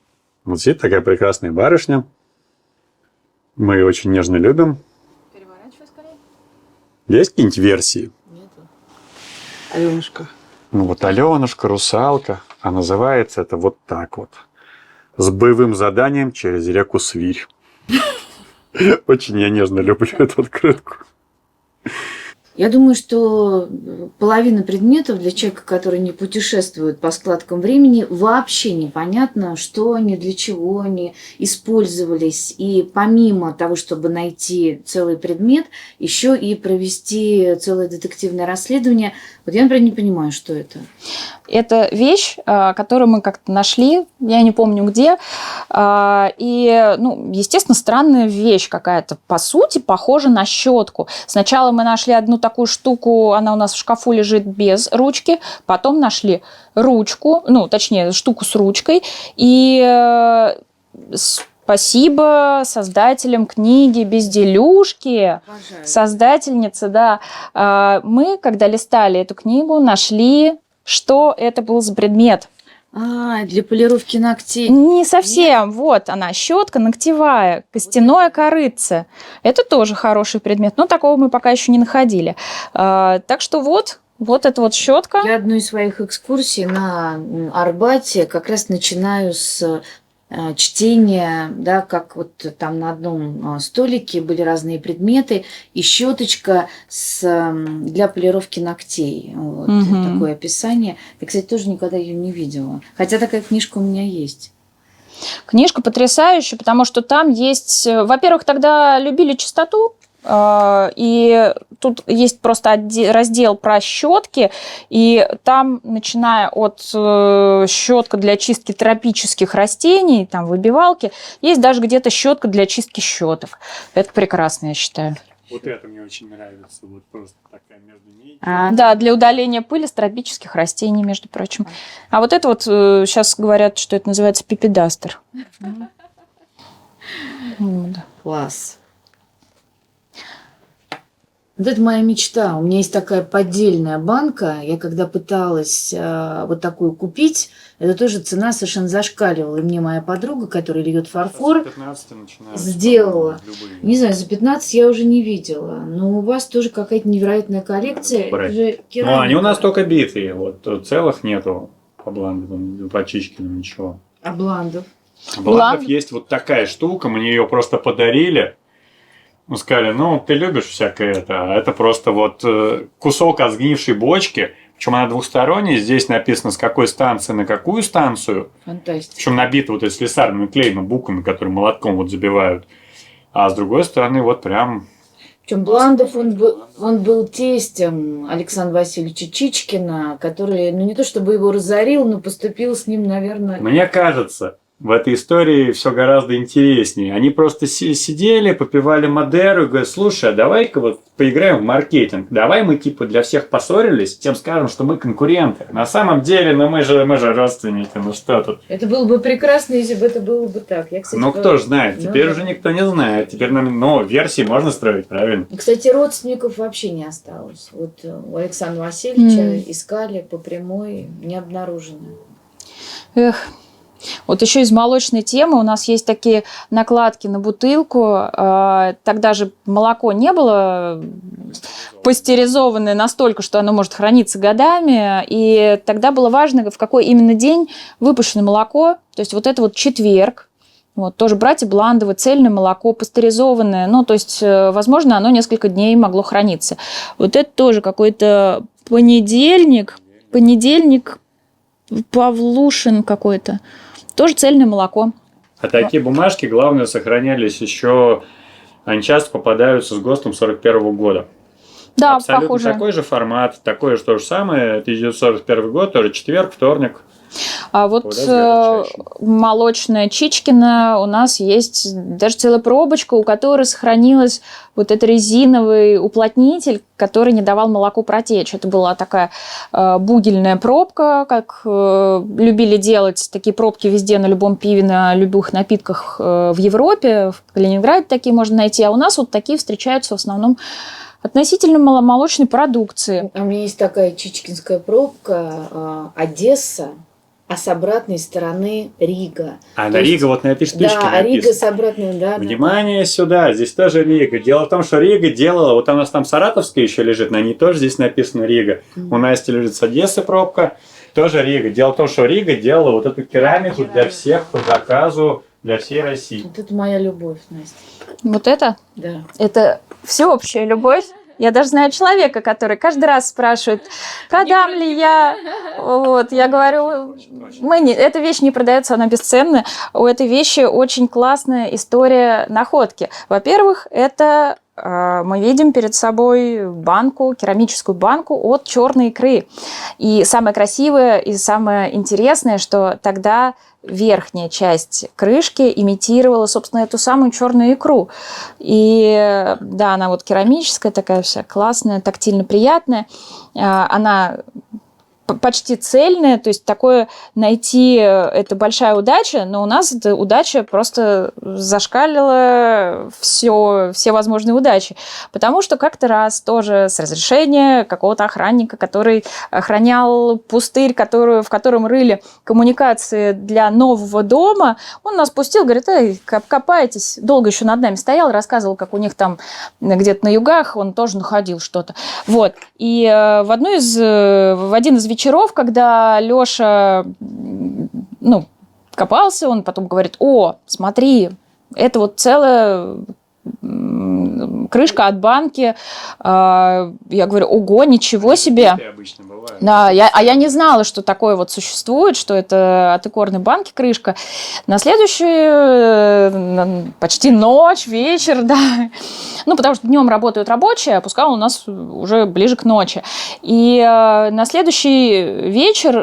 Вот сидит такая прекрасная барышня. Мы ее очень нежно любим. Переворачивай скорее. Есть какие-нибудь версии? Нету. Аленушка. Вот Аленушка, русалка. А называется это вот так вот. С боевым заданием через реку Свирь. Очень я нежно люблю эту открытку. Я думаю, что половина предметов для человека, который не путешествует по складкам времени, вообще непонятно, что они, для чего они использовались. И помимо того, чтобы найти целый предмет, еще и провести целое детективное расследование. Вот я, например, не понимаю, что это. Это вещь, которую мы как-то нашли, я не помню где. И, естественно, странная вещь какая-то. По сути, похожа на щетку. Сначала мы нашли одну такую штуку, она у нас в шкафу лежит без ручки. Потом нашли ручку, точнее, штуку с ручкой. И спасибо создателям книги «Безделюшки». Обожаю. Создательницы, да. Мы, когда листали эту книгу, нашли, что это был за предмет. Для полировки ногтей. Не совсем. Вот она, щетка ногтевая, костяное корытце. Это тоже хороший предмет, но такого мы пока еще не находили. Так что вот эта вот щетка. Я одну из своих экскурсий на Арбате как раз начинаю с чтение, да, как вот там на одном столике были разные предметы, и щеточка для полировки ногтей. Вот, такое описание. Я, кстати, тоже никогда ее не видела. Хотя такая книжка у меня есть. Книжка потрясающая, потому что там есть... Во-первых, тогда любили чистоту, и тут есть просто раздел про щетки, и там, начиная от щетка для чистки тропических растений, там выбивалки, есть даже где-то щетка для чистки щеток. Это прекрасно, я считаю. Вот это мне очень нравится. Вот просто такая между ней. Да, для удаления пыли с тропических растений, между прочим. А вот это вот сейчас говорят, что это называется пипедастер. Класс. Вот это моя мечта. У меня есть такая поддельная банка. Я когда пыталась вот такую купить, это тоже цена совершенно зашкаливала. И мне моя подруга, которая льет фарфор, 15 сделала. Не знаю, за 15 я уже не видела. Но у вас тоже какая-то невероятная коллекция. Это же керамика. Ну, они у нас только битые. Вот целых нету по Бланду, по Чичкину ничего. А бландов? Бландов есть вот такая штука. Мне ее просто подарили. Ну, сказали, ну, ты любишь всякое это, а это просто вот кусок от сгнившей бочки, причем она двухсторонняя, здесь написано, с какой станции на какую станцию. Фантастика. Причем набито вот этой слесарными клеями, буквами, которые молотком вот забивают. А с другой стороны, вот прям... Причем Бландов, он был тестем Александра Васильевича Чичкина, который, ну, не то чтобы его разорил, но поступил с ним, наверное... Мне кажется... В этой истории все гораздо интереснее. Они просто сидели, попивали Мадеру и говорят, слушай, а давай-ка вот поиграем в маркетинг. Давай мы типа для всех поссорились, тем скажем, что мы конкуренты. На самом деле, ну мы же родственники, ну что тут. Это было бы прекрасно, если бы это было бы так. Я, кстати, ну кто ж знает, теперь уже никто не знает. Теперь нам, ну, версии можно строить, правильно? Кстати, родственников вообще не осталось. Вот у Александра Васильевича искали по прямой, не обнаружено. Эх. Вот еще из молочной темы у нас есть такие накладки на бутылку. Тогда же молоко не было пастеризованное настолько, что оно может храниться годами. И тогда было важно, в какой именно день выпущено молоко. То есть вот это вот четверг. Вот, тоже братья Бландовы, цельное молоко, пастеризованное. Ну, то есть, возможно, оно несколько дней могло храниться. Вот это тоже какой-то понедельник, Павлушин какой-то. Тоже цельное молоко. А такие бумажки, главное, сохранялись еще... Они часто попадаются с ГОСТом 41 года. Да, абсолютно похоже. Такой же формат, такое же то же самое. 1941 год, тоже четверг, вторник. А вот молочная Чичкина у нас есть даже целая пробочка, у которой сохранилась вот этот резиновый уплотнитель, который не давал молоку протечь. Это была такая бугельная пробка, как любили делать такие пробки везде, на любом пиве, на любых напитках в Европе. В Калининграде такие можно найти. А у нас вот такие встречаются в основном относительно маломолочной продукции. У меня есть такая чичкинская пробка Одесса, а с обратной стороны Рига. А на Рига вот на этой штучке написано. Рига с обратной, да. Внимание сюда, здесь тоже Рига. Дело в том, что Рига делала, вот у нас там Саратовская еще лежит, на ней тоже здесь написано Рига. У Насти лежит с Одессы пробка, тоже Рига. Дело в том, что Рига делала вот эту керамику для всех по заказу, для всей России. Вот это моя любовь, Настя. Вот это? Да. Это всеобщая любовь. Я даже знаю человека, который каждый раз спрашивает, продам ли я. Вот, я говорю, эта вещь не продается, она бесценная. У этой вещи очень классная история находки. Во-первых, это мы видим перед собой банку, керамическую банку от черной икры. И самое красивое и самое интересное, что тогда верхняя часть крышки имитировала, собственно, эту самую черную икру. И да, она вот керамическая, такая вся классная, тактильно приятная. Она почти цельная, то есть такое найти – это большая удача, но у нас эта удача просто зашкалила все возможные удачи. Потому что как-то раз тоже с разрешения какого-то охранника, который охранял пустырь, в котором рыли коммуникации для нового дома, он нас пустил, говорит, эй, копайтесь. Долго еще над нами стоял, рассказывал, как у них там где-то на югах он тоже находил что-то. Вот. И в один из вечеров, когда Лёша, копался, он потом говорит: о, смотри, это вот целая крышка от банки. Я говорю: ого, ничего себе. Обычно бывает. Да, я не знала, что такое вот существует, что это от икорной банки крышка. На следующую почти ночь, вечер, да. Ну, потому что днем работают рабочие, а пускай у нас уже ближе к ночи. И на следующий вечер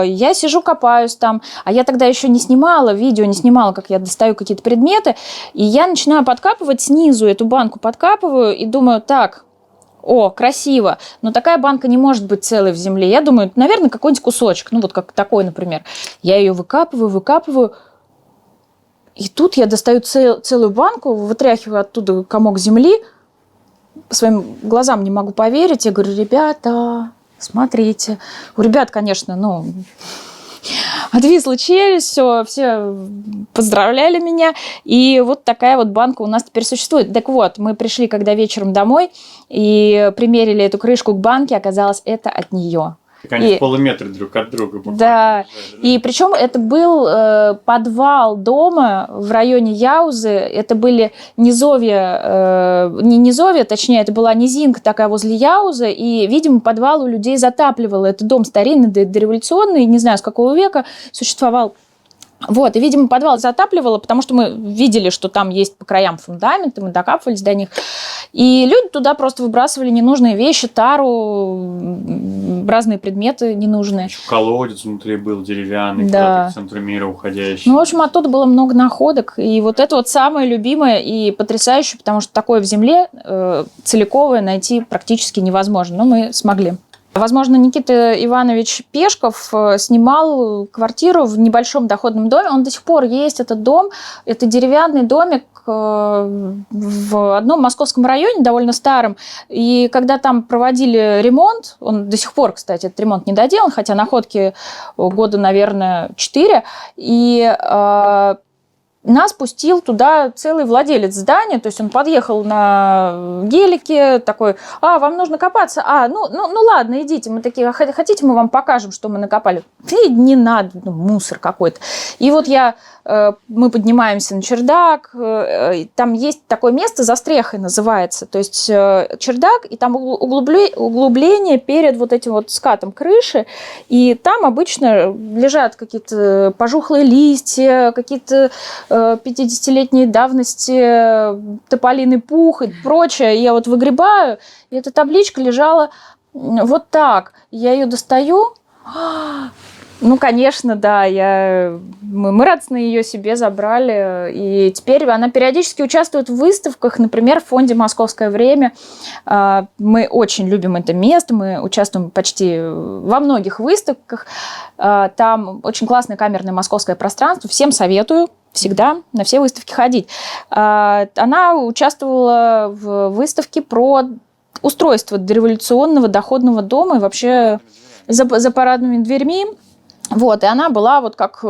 я сижу, копаюсь там, а я тогда еще не снимала видео, не снимала, как я достаю какие-то предметы, и я начинаю подкапывать снизу, эту банку подкапываю и думаю: так, о, красиво, но такая банка не может быть целой в земле. Я думаю, наверное, какой-нибудь кусочек, ну вот как такой, например. Я ее выкапываю, и тут я достаю целую банку, вытряхиваю оттуда комок земли, своим глазам не могу поверить. Я говорю: ребята, смотрите. У ребят, конечно, отвисла челюсть, все поздравляли меня. И вот такая вот банка у нас теперь существует. Так вот, мы пришли когда вечером домой и примерили эту крышку к банке, оказалось, это от нее. Они в полуметре друг от друга. Да, и причем это был подвал дома в районе Яузы. Это были низовья, не низовья, точнее, это была низинка такая возле Яузы. И, видимо, подвал у людей затапливало. Это дом старинный, дореволюционный, не знаю, с какого века существовал. Вот, и, видимо, подвал затапливало, потому что мы видели, что там есть по краям фундаменты, мы докапывались до них. И люди туда просто выбрасывали ненужные вещи, тару, разные предметы ненужные. Колодец внутри был деревянный, да, куда-то к центру мира уходящий. Ну, в общем, оттуда было много находок. И вот это вот самое любимое и потрясающее, потому что такое в земле целиковое найти практически невозможно. Но мы смогли. Возможно, Никита Иванович Пешков снимал квартиру в небольшом доходном доме. Он до сих пор есть, этот дом. Это деревянный домик в одном московском районе, довольно старом. И когда там проводили ремонт, он до сих пор, кстати, этот ремонт не доделан, хотя находки года, наверное, 4. И нас пустил туда целый владелец здания, то есть он подъехал на гелике, такой: вам нужно копаться? Ну ладно, идите. Мы такие: хотите, мы вам покажем, что мы накопали? Не надо, мусор какой-то. И вот мы поднимаемся на чердак, там есть такое место, застрехой называется, то есть чердак, и там углубление перед вот этим вот скатом крыши, и там обычно лежат какие-то пожухлые листья, какие-то 50-летней давности тополиный пух и прочее. Я вот выгребаю, и эта табличка лежала вот так. Я ее достаю. Ну, конечно, да, мы радостно ее себе забрали, и теперь она периодически участвует в выставках, например, в фонде «Московское время». Мы очень любим это место, мы участвуем почти во многих выставках. Там очень классное камерное московское пространство, всем советую всегда на все выставки ходить. Она участвовала в выставке про устройство дореволюционного доходного дома и вообще за парадными дверьми. Вот, и она была вот как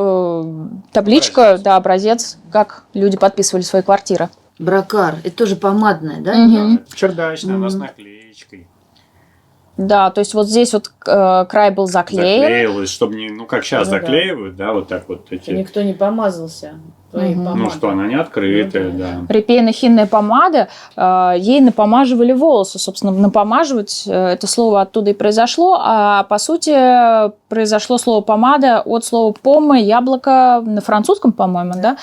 табличка, да, образец, как люди подписывали свои квартиры. Бракар, это тоже помадная, да? Угу. Чердачная, у нас наклеечкой. Да, то есть вот здесь вот край был заклеен. Заклеилось, чтобы не, как сейчас заклеивают, да, вот так вот эти. Никто не помазался. Ну что, она не открытая, да. Репейно-хинная помада, ей напомаживали волосы. Собственно, напомаживать, это слово оттуда и произошло, а по сути произошло слово помада от слова помма, яблоко на французском, по-моему, да.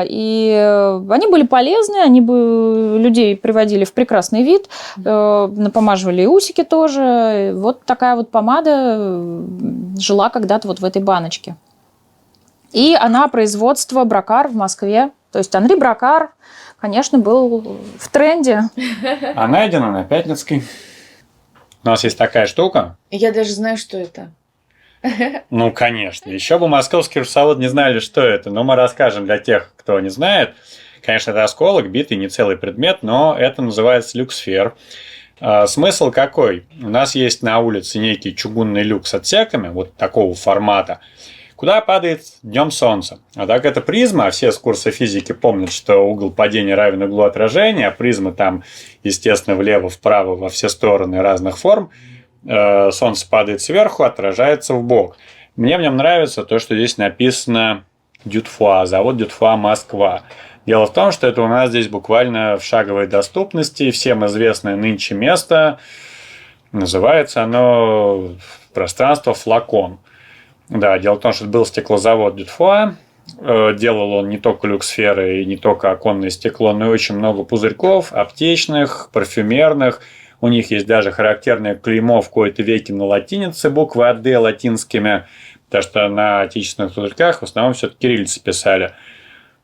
И они были полезны, они бы людей приводили в прекрасный вид, напомаживали и усики тоже. Вот такая вот помада жила когда-то вот в этой баночке. И она производство Бракар в Москве. То есть Анри Бракар, конечно, был в тренде. А найдена на Пятницкой. У нас есть такая штука. Я даже знаю, что это. Ну, конечно. Еще бы московские русоводы не знали, что это. Но мы расскажем для тех, кто не знает. Конечно, это осколок, битый, не целый предмет, но это называется люксфер. Смысл какой? У нас есть на улице некий чугунный люк с отсеками, вот такого формата, куда падает днем солнце. А так это призма, все с курса физики помнят, что угол падения равен углу отражения, а призма там, естественно, влево-вправо во все стороны разных форм. Солнце падает сверху, отражается в бок. Мне в нем нравится то, что здесь написано Дютфуа, завод Дютфуа, Москва. Дело в том, что это у нас здесь буквально в шаговой доступности, всем известное нынче место. Называется оно пространство «Флакон». Да, дело в том, что это был стеклозавод Дютфуа. Делал он не только люксферы и не только оконное стекло, но и очень много пузырьков, аптечных, парфюмерных. У них есть даже характерное клеймо в кои-то веки на латинице, буквы АД латинскими, потому что на отечественных пузырьках в основном все-таки кириллицы писали.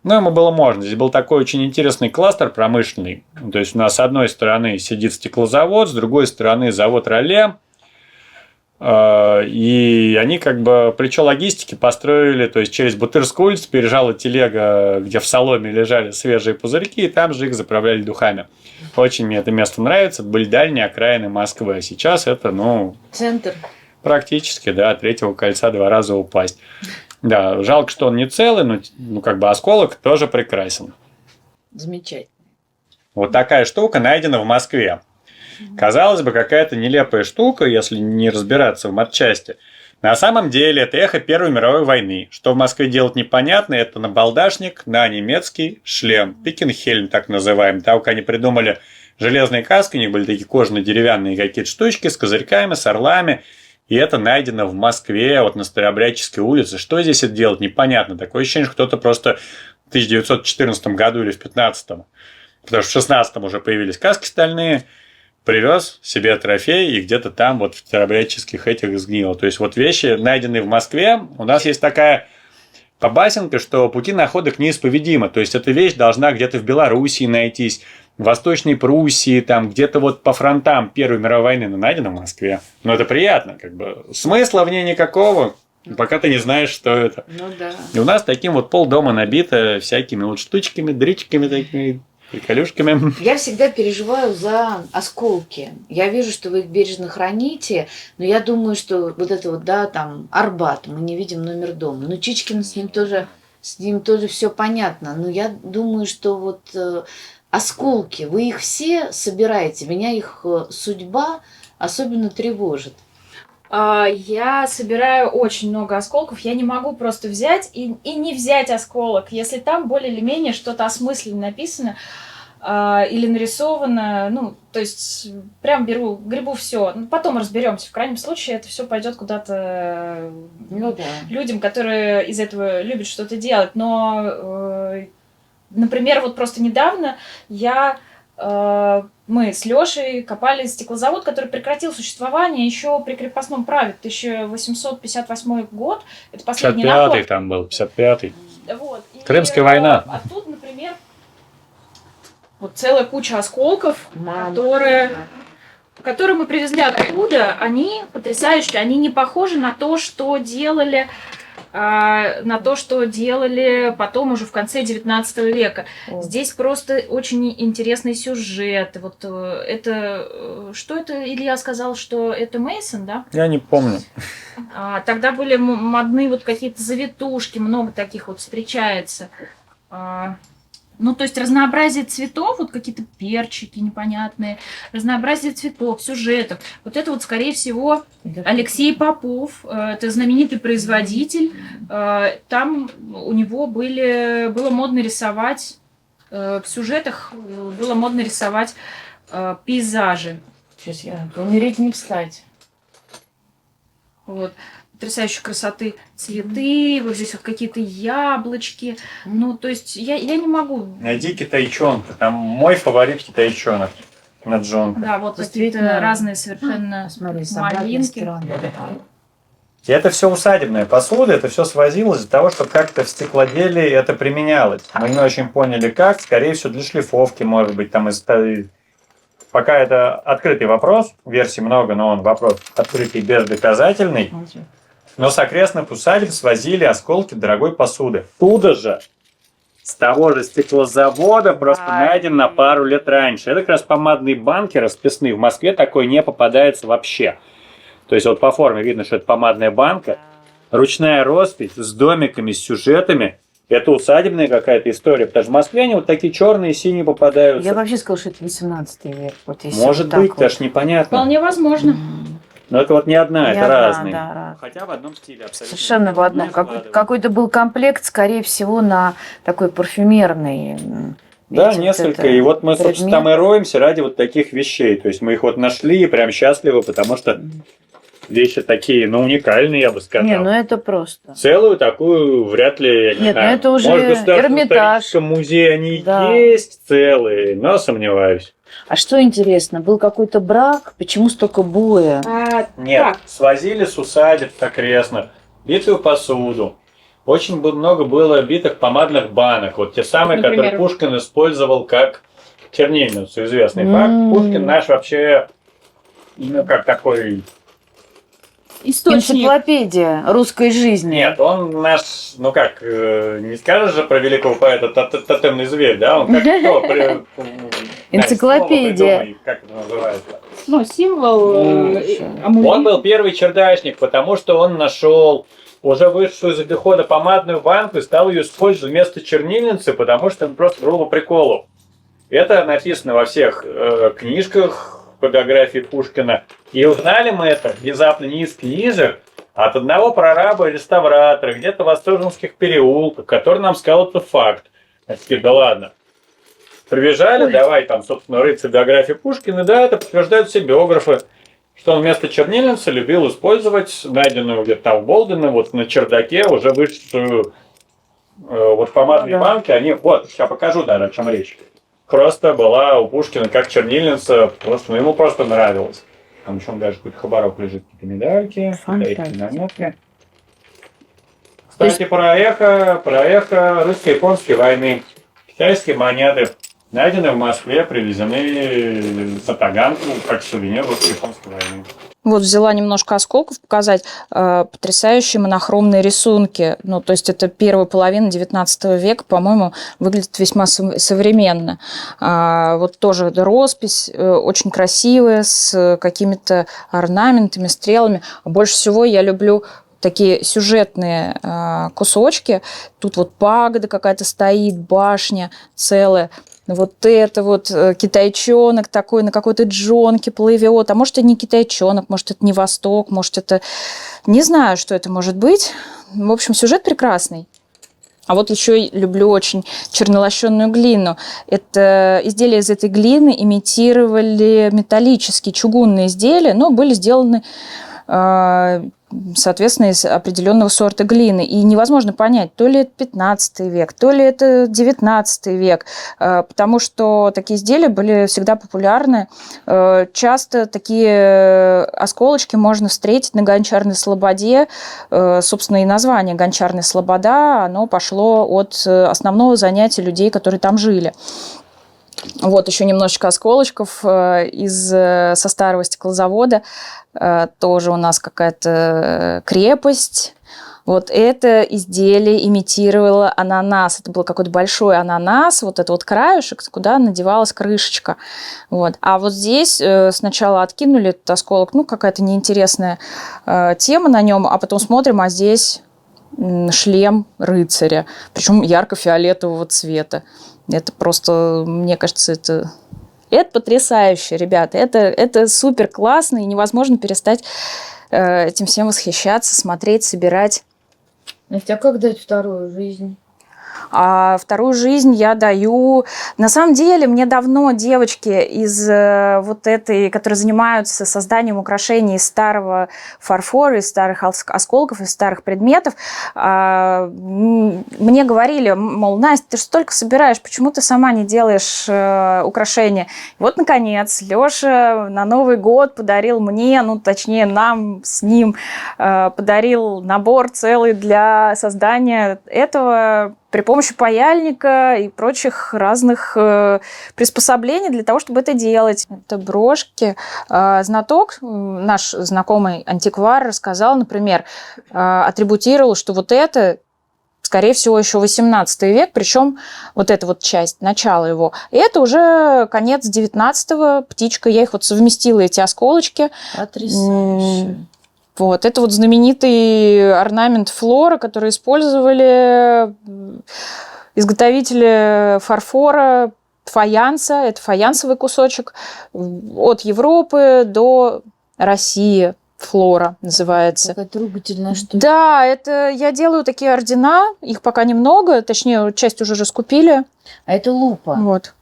Но ему было можно. Здесь был такой очень интересный кластер промышленный. То есть у нас с одной стороны сидит стеклозавод, с другой стороны завод Роле. И они как бы при логистике построили, то есть через Бутырскую улицу переезжала телега, где в соломе лежали свежие пузырьки, и там же их заправляли духами. Очень мне это место нравится. Это были дальние окраины Москвы. А сейчас это, Центр. практически, да, от третьего кольца 2 раза упасть. Да, жалко, что он не целый, но как бы осколок тоже прекрасен. Замечательно. Вот такая штука найдена в Москве. Казалось бы, какая-то нелепая штука, если не разбираться в матчасти. На самом деле это эхо Первой мировой войны. Что в Москве делать непонятно, это набалдашник на немецкий шлем. Пикенхельм так называемый. Там, как они придумали железные каски, у них были такие кожаные деревянные какие-то штучки с козырьками, с орлами. И это найдено в Москве, вот на Старообрядческой улице. Что здесь это делать, непонятно. Такое ощущение, что кто-то просто в 1914 году или в 15, потому что в 16 уже появились каски стальные, привез себе трофей, и где-то там вот в Старообрядческих этих сгнило. То есть вот вещи, найденные в Москве, у нас есть такая побасенка, что пути находок неисповедимы. То есть эта вещь должна где-то в Белоруссии найтись, в Восточной Пруссии, там где-то вот по фронтам Первой мировой войны, но найдено в Москве. Но это приятно, как бы. Смысла в ней никакого, пока ты не знаешь, что это. Ну да. И у нас таким вот полдома набито всякими вот штучками, дрючками такими, приколюшками. Я всегда переживаю за осколки. Я вижу, что вы их бережно храните, но я думаю, что вот это вот, да, там, Арбат, мы не видим номер дома. Ну, Чичкин, с ним тоже все понятно. Но я думаю, что вот осколки, вы их все собираете. Меня их судьба особенно тревожит. Я собираю очень много осколков. Я не могу просто взять и не взять осколок, если там более или менее что-то осмысленно написано или нарисовано. То есть прям гребу все. Потом разберемся. В крайнем случае это все пойдет куда-то людям, которые из этого любят что-то делать. Но, например, вот просто недавно мы с Лешей копали стеклозавод, который прекратил существование еще при крепостном праве. 1858 год. Это последний 55-й наход. там был, 55-й. Вот. Крымская война. А тут, например, вот целая куча осколков, которые мы привезли оттуда. Они потрясающие. Они не похожи на то, что делали потом уже в конце 19 века. Здесь просто очень интересный сюжет. Вот это... Что это Илья сказал, что это Мейсон, да? Я не помню. Тогда были модные вот какие-то завитушки, много таких вот встречается. То есть разнообразие цветов, вот какие-то перчики непонятные, разнообразие цветов, сюжетов. Вот это вот, скорее всего, Алексей Попов, это знаменитый производитель. Там у него было модно рисовать, в сюжетах было модно рисовать пейзажи. Сейчас я умереть не встать. Вот. Потрясающей красоты цветы, вот здесь вот какие-то яблочки. То есть я не могу. Найди китайчонка. Там мой фаворит китайчонок на Джон. Да, вот какие-то разные совершенно малинки. И это все усадебная посуда, это все свозилось для того, чтобы как-то в стеклоделии это применялось. Мы не очень поняли как, скорее всего для шлифовки, может быть, там пока это открытый вопрос, версий много, но он вопрос открытый, бездоказательный. Но с окрестных усадеб свозили осколки дорогой посуды. Туда же, с того же стеклозавода, просто найден на пару лет раньше. Это как раз помадные банки расписные. В Москве такое не попадается вообще. То есть вот по форме видно, что это помадная банка. Ручная роспись с домиками, с сюжетами. Это усадебная какая-то история. Потому что в Москве они вот такие черные, синие попадаются. Я вообще сказала, что это 18 век. Вот если может вот быть, вот. даже непонятно. Вполне возможно. Но это вот не одна, Не это одна, разные. да, разные. Хотя в одном стиле абсолютно. Совершенно в одном. Какой-то был комплект, скорее всего, на такой парфюмерный. Да, видите, несколько. вот это И вот мы, собственно, там и роемся ради вот таких вещей. То есть мы их вот нашли и прям счастливы, потому что вещи такие, ну, уникальные, я бы сказал. Не, ну это просто. Целую такую вряд ли, я не Нет, знаю. ну это уже Может, в Государственном Эрмитаж. историческом музее они Да. есть целые, но сомневаюсь. А что интересно, был какой-то брак, почему столько боя? Нет, свозили с усадеб окрестных, битую посуду. Очень много было битых помадных банок. Вот те самые, которые Пушкин использовал как чернильницу. Известный факт. Пушкин наш вообще, ну, как такой... Источник. Энциклопедия русской жизни. Нет, он наш, ну как, не скажешь же про великого поэта тотемный зверь, да? Он как кто? Энциклопедия. Как это называется? Ну, символ, амулет. Он был первый чердачник, потому что он нашел уже вышедшую из обихода помадную банку и стал ее использовать вместо чернильницы, потому что он просто был по приколу. Это написано во всех книжках по биографии Пушкина. И узнали мы это внезапно не из книжек, а от одного прораба-реставратора где-то в Восторженских переулках, который нам сказал это факт. Я такие, да ладно. Прибежали, давай там, собственно, рыться биографии Пушкина, да, это подтверждают все биографы, что он вместо чернильницы любил использовать найденную где-то там в Болдино, вот на чердаке уже вышедшую вот помадные банки, они, вот, сейчас покажу даже, о чем речь. Просто была у Пушкина как чернильница, просто, ну, ему просто нравилось. Там еще даже какой-то хабарок лежит, какие-то медальки, какие-то наметки. Кстати, про эхо русско-японской войны. Китайские монеты найдены в Москве, привезены за Таганку как сувенир русско-японской войны. Вот взяла немножко осколков показать. Потрясающие монохромные рисунки. Ну, то есть это первая половина 19 века, по-моему, выглядит весьма современно. Вот тоже роспись очень красивая, с какими-то орнаментами, стрелами. Больше всего я люблю такие сюжетные кусочки. Тут вот пагода какая-то стоит, башня целая. Вот это вот китайчонок такой на какой-то джонке плывет. А может, это не китайчонок, может, это не Восток, может, это... Не знаю, что это может быть. В общем, сюжет прекрасный. А вот еще люблю очень чернолощенную глину. Это изделия из этой глины имитировали металлические чугунные изделия, но были сделаны, соответственно, из определенного сорта глины. И невозможно понять, то ли это 15 век, то ли это 19 век, потому что такие изделия были всегда популярны. Часто такие осколочки можно встретить на Гончарной слободе. Собственно, и название Гончарная слобода, оно пошло от основного занятия людей, которые там жили. Вот еще немножечко осколочков со старого стеклозавода. Тоже у нас какая-то крепость. Вот это изделие имитировало ананас. Это был какой-то большой ананас, вот это вот краешек, куда надевалась крышечка. Вот. А вот здесь сначала откинули этот осколок, ну, какая-то неинтересная тема на нем, а потом смотрим, а здесь шлем рыцаря, причем ярко-фиолетового цвета. Это просто, мне кажется, это потрясающе, ребята. Это супер классно, и невозможно перестать этим всем восхищаться, смотреть, собирать. Настя, а как дать вторую жизнь? А вторую жизнь я даю... На самом деле, мне давно девочки из вот этой, которые занимаются созданием украшений из старого фарфора, из старых осколков, из старых предметов, мне говорили, мол, Настя, ты же столько собираешь, почему ты сама не делаешь украшения? И вот, наконец, Лёша на Новый год подарил мне, ну, точнее, нам с ним подарил набор целый для создания этого при помощи паяльника и прочих разных приспособлений для того, чтобы это делать. Это брошки. Знаток, наш знакомый антиквар, рассказал, например, атрибутировал, что вот это, скорее всего, еще 18 век, причем вот эта вот часть, начало его. И это уже конец 19-го, птичка. Я их вот совместила, эти осколочки. Потрясающе. Вот. Это вот знаменитый орнамент флора, который использовали изготовители фарфора, фаянса. Это фаянсовый кусочек от Европы до России. Флора называется. Такая трогательная штука. Да, это я делаю такие ордена, их пока немного, точнее, часть уже раскупили. А это лупа. Вот.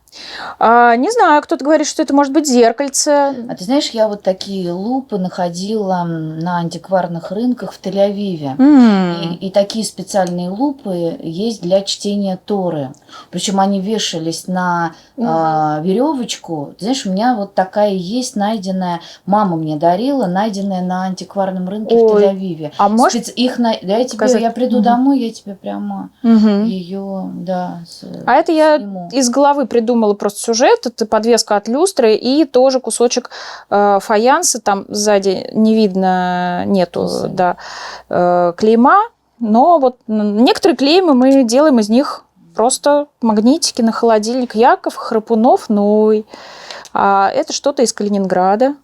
Не знаю, кто-то говорит, что это может быть зеркальце. А ты знаешь, я вот такие лупы находила на антикварных рынках в Тель-Авиве. И такие специальные лупы есть для чтения Торы. Причем они вешались на веревочку. Ты знаешь, у меня вот такая есть найденная, мама мне дарила, найденная на антикварном рынке в Тель-Авиве. А может я приду домой, я тебе прямо ее, да. А это я сниму. из головы придумала просто сюжет. Это подвеска от люстры и тоже кусочек фаянса. Там сзади не видно, нету клейма. Но вот некоторые клеймы мы делаем из них просто магнитики на холодильник. Яков Храпунов новый. А это что-то из Калининграда.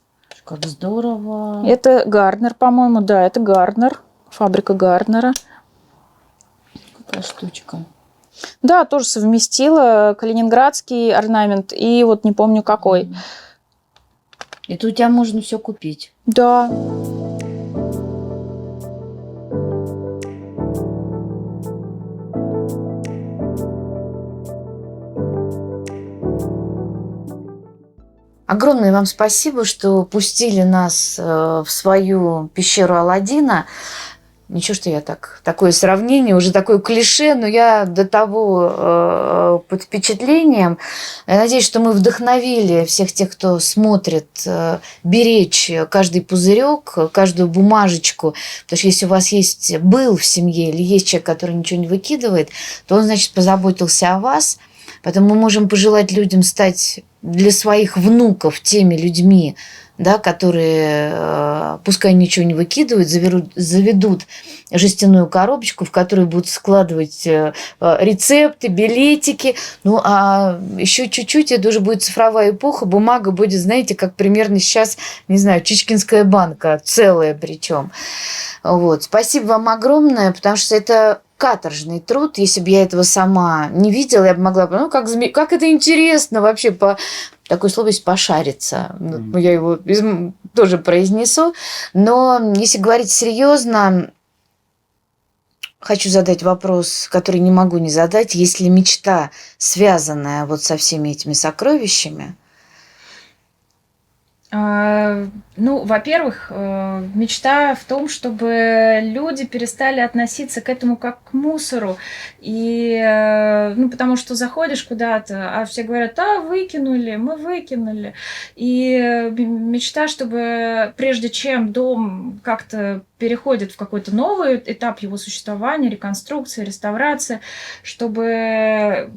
Как здорово. Это Гарднер, по-моему. Да, это Гарднер. Фабрика Гарднера. Какая штучка. Да, тоже совместила калининградский орнамент и вот не помню какой. Это у тебя можно все купить. Да. Огромное вам спасибо, что пустили нас в свою пещеру Аладдина. Ничего, что я такое сравнение, уже такое клише, но я до того под впечатлением. Я надеюсь, что мы вдохновили всех тех, кто смотрит, беречь каждый пузырек, каждую бумажечку. Потому что если у вас был в семье или есть человек, который ничего не выкидывает, то он, значит, позаботился о вас. Поэтому мы можем пожелать людям стать для своих внуков теми людьми, да, которые, пускай ничего не выкидывают, заведут жестяную коробочку, в которую будут складывать рецепты, билетики. Ну, а еще чуть-чуть, это уже будет цифровая эпоха, бумага будет, знаете, как примерно сейчас, не знаю, Чичкинская банка, целая причем. Вот. Спасибо вам огромное, потому что это каторжный труд. Если бы я этого сама не видела, я бы могла бы, как это интересно вообще, такое слово есть пошариться. Я его тоже произнесу. Но если говорить серьезно, хочу задать вопрос, который не могу не задать. Есть ли мечта, связанная вот со всеми этими сокровищами? Ну, во-первых, мечта в том, чтобы люди перестали относиться к этому как к мусору. И, потому что заходишь куда-то, а все говорят, выкинули, мы выкинули. И мечта, чтобы прежде чем дом как-то переходит в какой-то новый этап его существования, реконструкция, реставрация, чтобы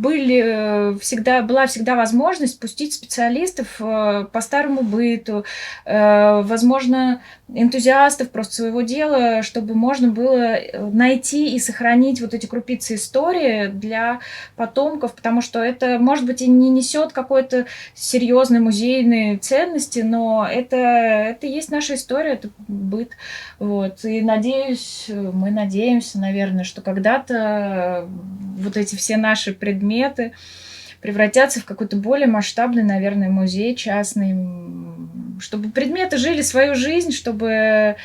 была всегда возможность пустить специалистов по старому быту, возможно, энтузиастов просто своего дела, чтобы можно было найти и сохранить вот эти крупицы истории для потомков, потому что это, может быть, и не несет какой-то серьезной музейной ценности, но это и есть наша история, это быт. Вот. И мы надеемся, наверное, что когда-то вот эти все наши предметы превратятся в какой-то более масштабный, наверное, музей частный, чтобы предметы жили свою жизнь, чтобы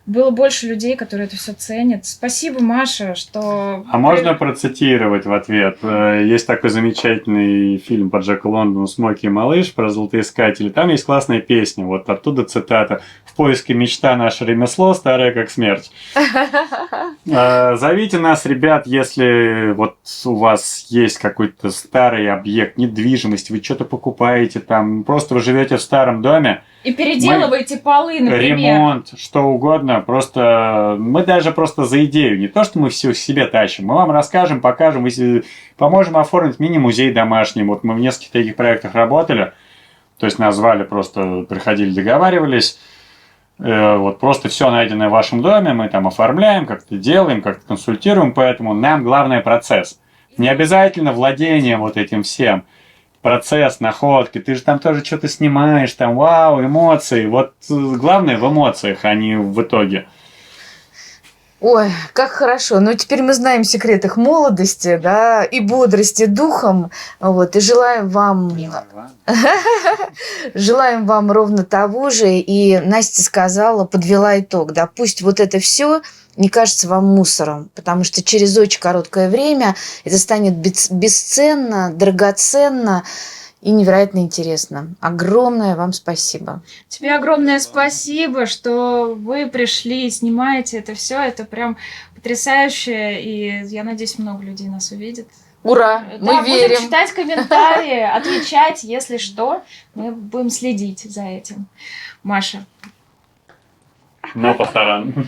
было больше людей, которые это все ценят. Спасибо, Маша, что... А можно процитировать в ответ? Есть такой замечательный фильм по Джеку Лондону «Смоки и малыш» про золотоискателей. Там есть классная песня, вот оттуда цитата: «В поиске мечта наше ремесло, старое как смерть». Зовите нас, ребят, если вот у вас есть какой-то старый объект, недвижимость, вы что-то покупаете там, просто вы живете в старом доме. И переделываете полы, например. Ремонт, что угодно. Просто мы даже просто за идею. Не то, что мы все себе тащим. Мы вам расскажем, покажем, поможем оформить мини-музей домашний. Вот мы в нескольких таких проектах работали. То есть нас звали, просто приходили, договаривались. Вот просто все найденное в вашем доме мы там оформляем, как-то делаем, как-то консультируем. Поэтому нам главное процесс. Не обязательно владение вот этим всем. Процесс, находки, ты же там тоже что-то снимаешь, там вау, эмоции. Вот главное в эмоциях, а не в итоге. Ой, как хорошо. Ну, теперь мы знаем секрет их молодости, да, и бодрости духом. Вот, и желаем вам... Желаем вам ровно того же. И Настя сказала, подвела итог, да, пусть вот это все не кажется вам мусором, потому что через очень короткое время это станет бесценно, драгоценно и невероятно интересно. Огромное вам спасибо. Тебе огромное спасибо, что вы пришли, снимаете это все. Это прям потрясающе. И я надеюсь, много людей нас увидит. Ура! Да, Мы верим. будем читать комментарии, отвечать, если что. Мы будем следить за этим. Маша. Но постараемся.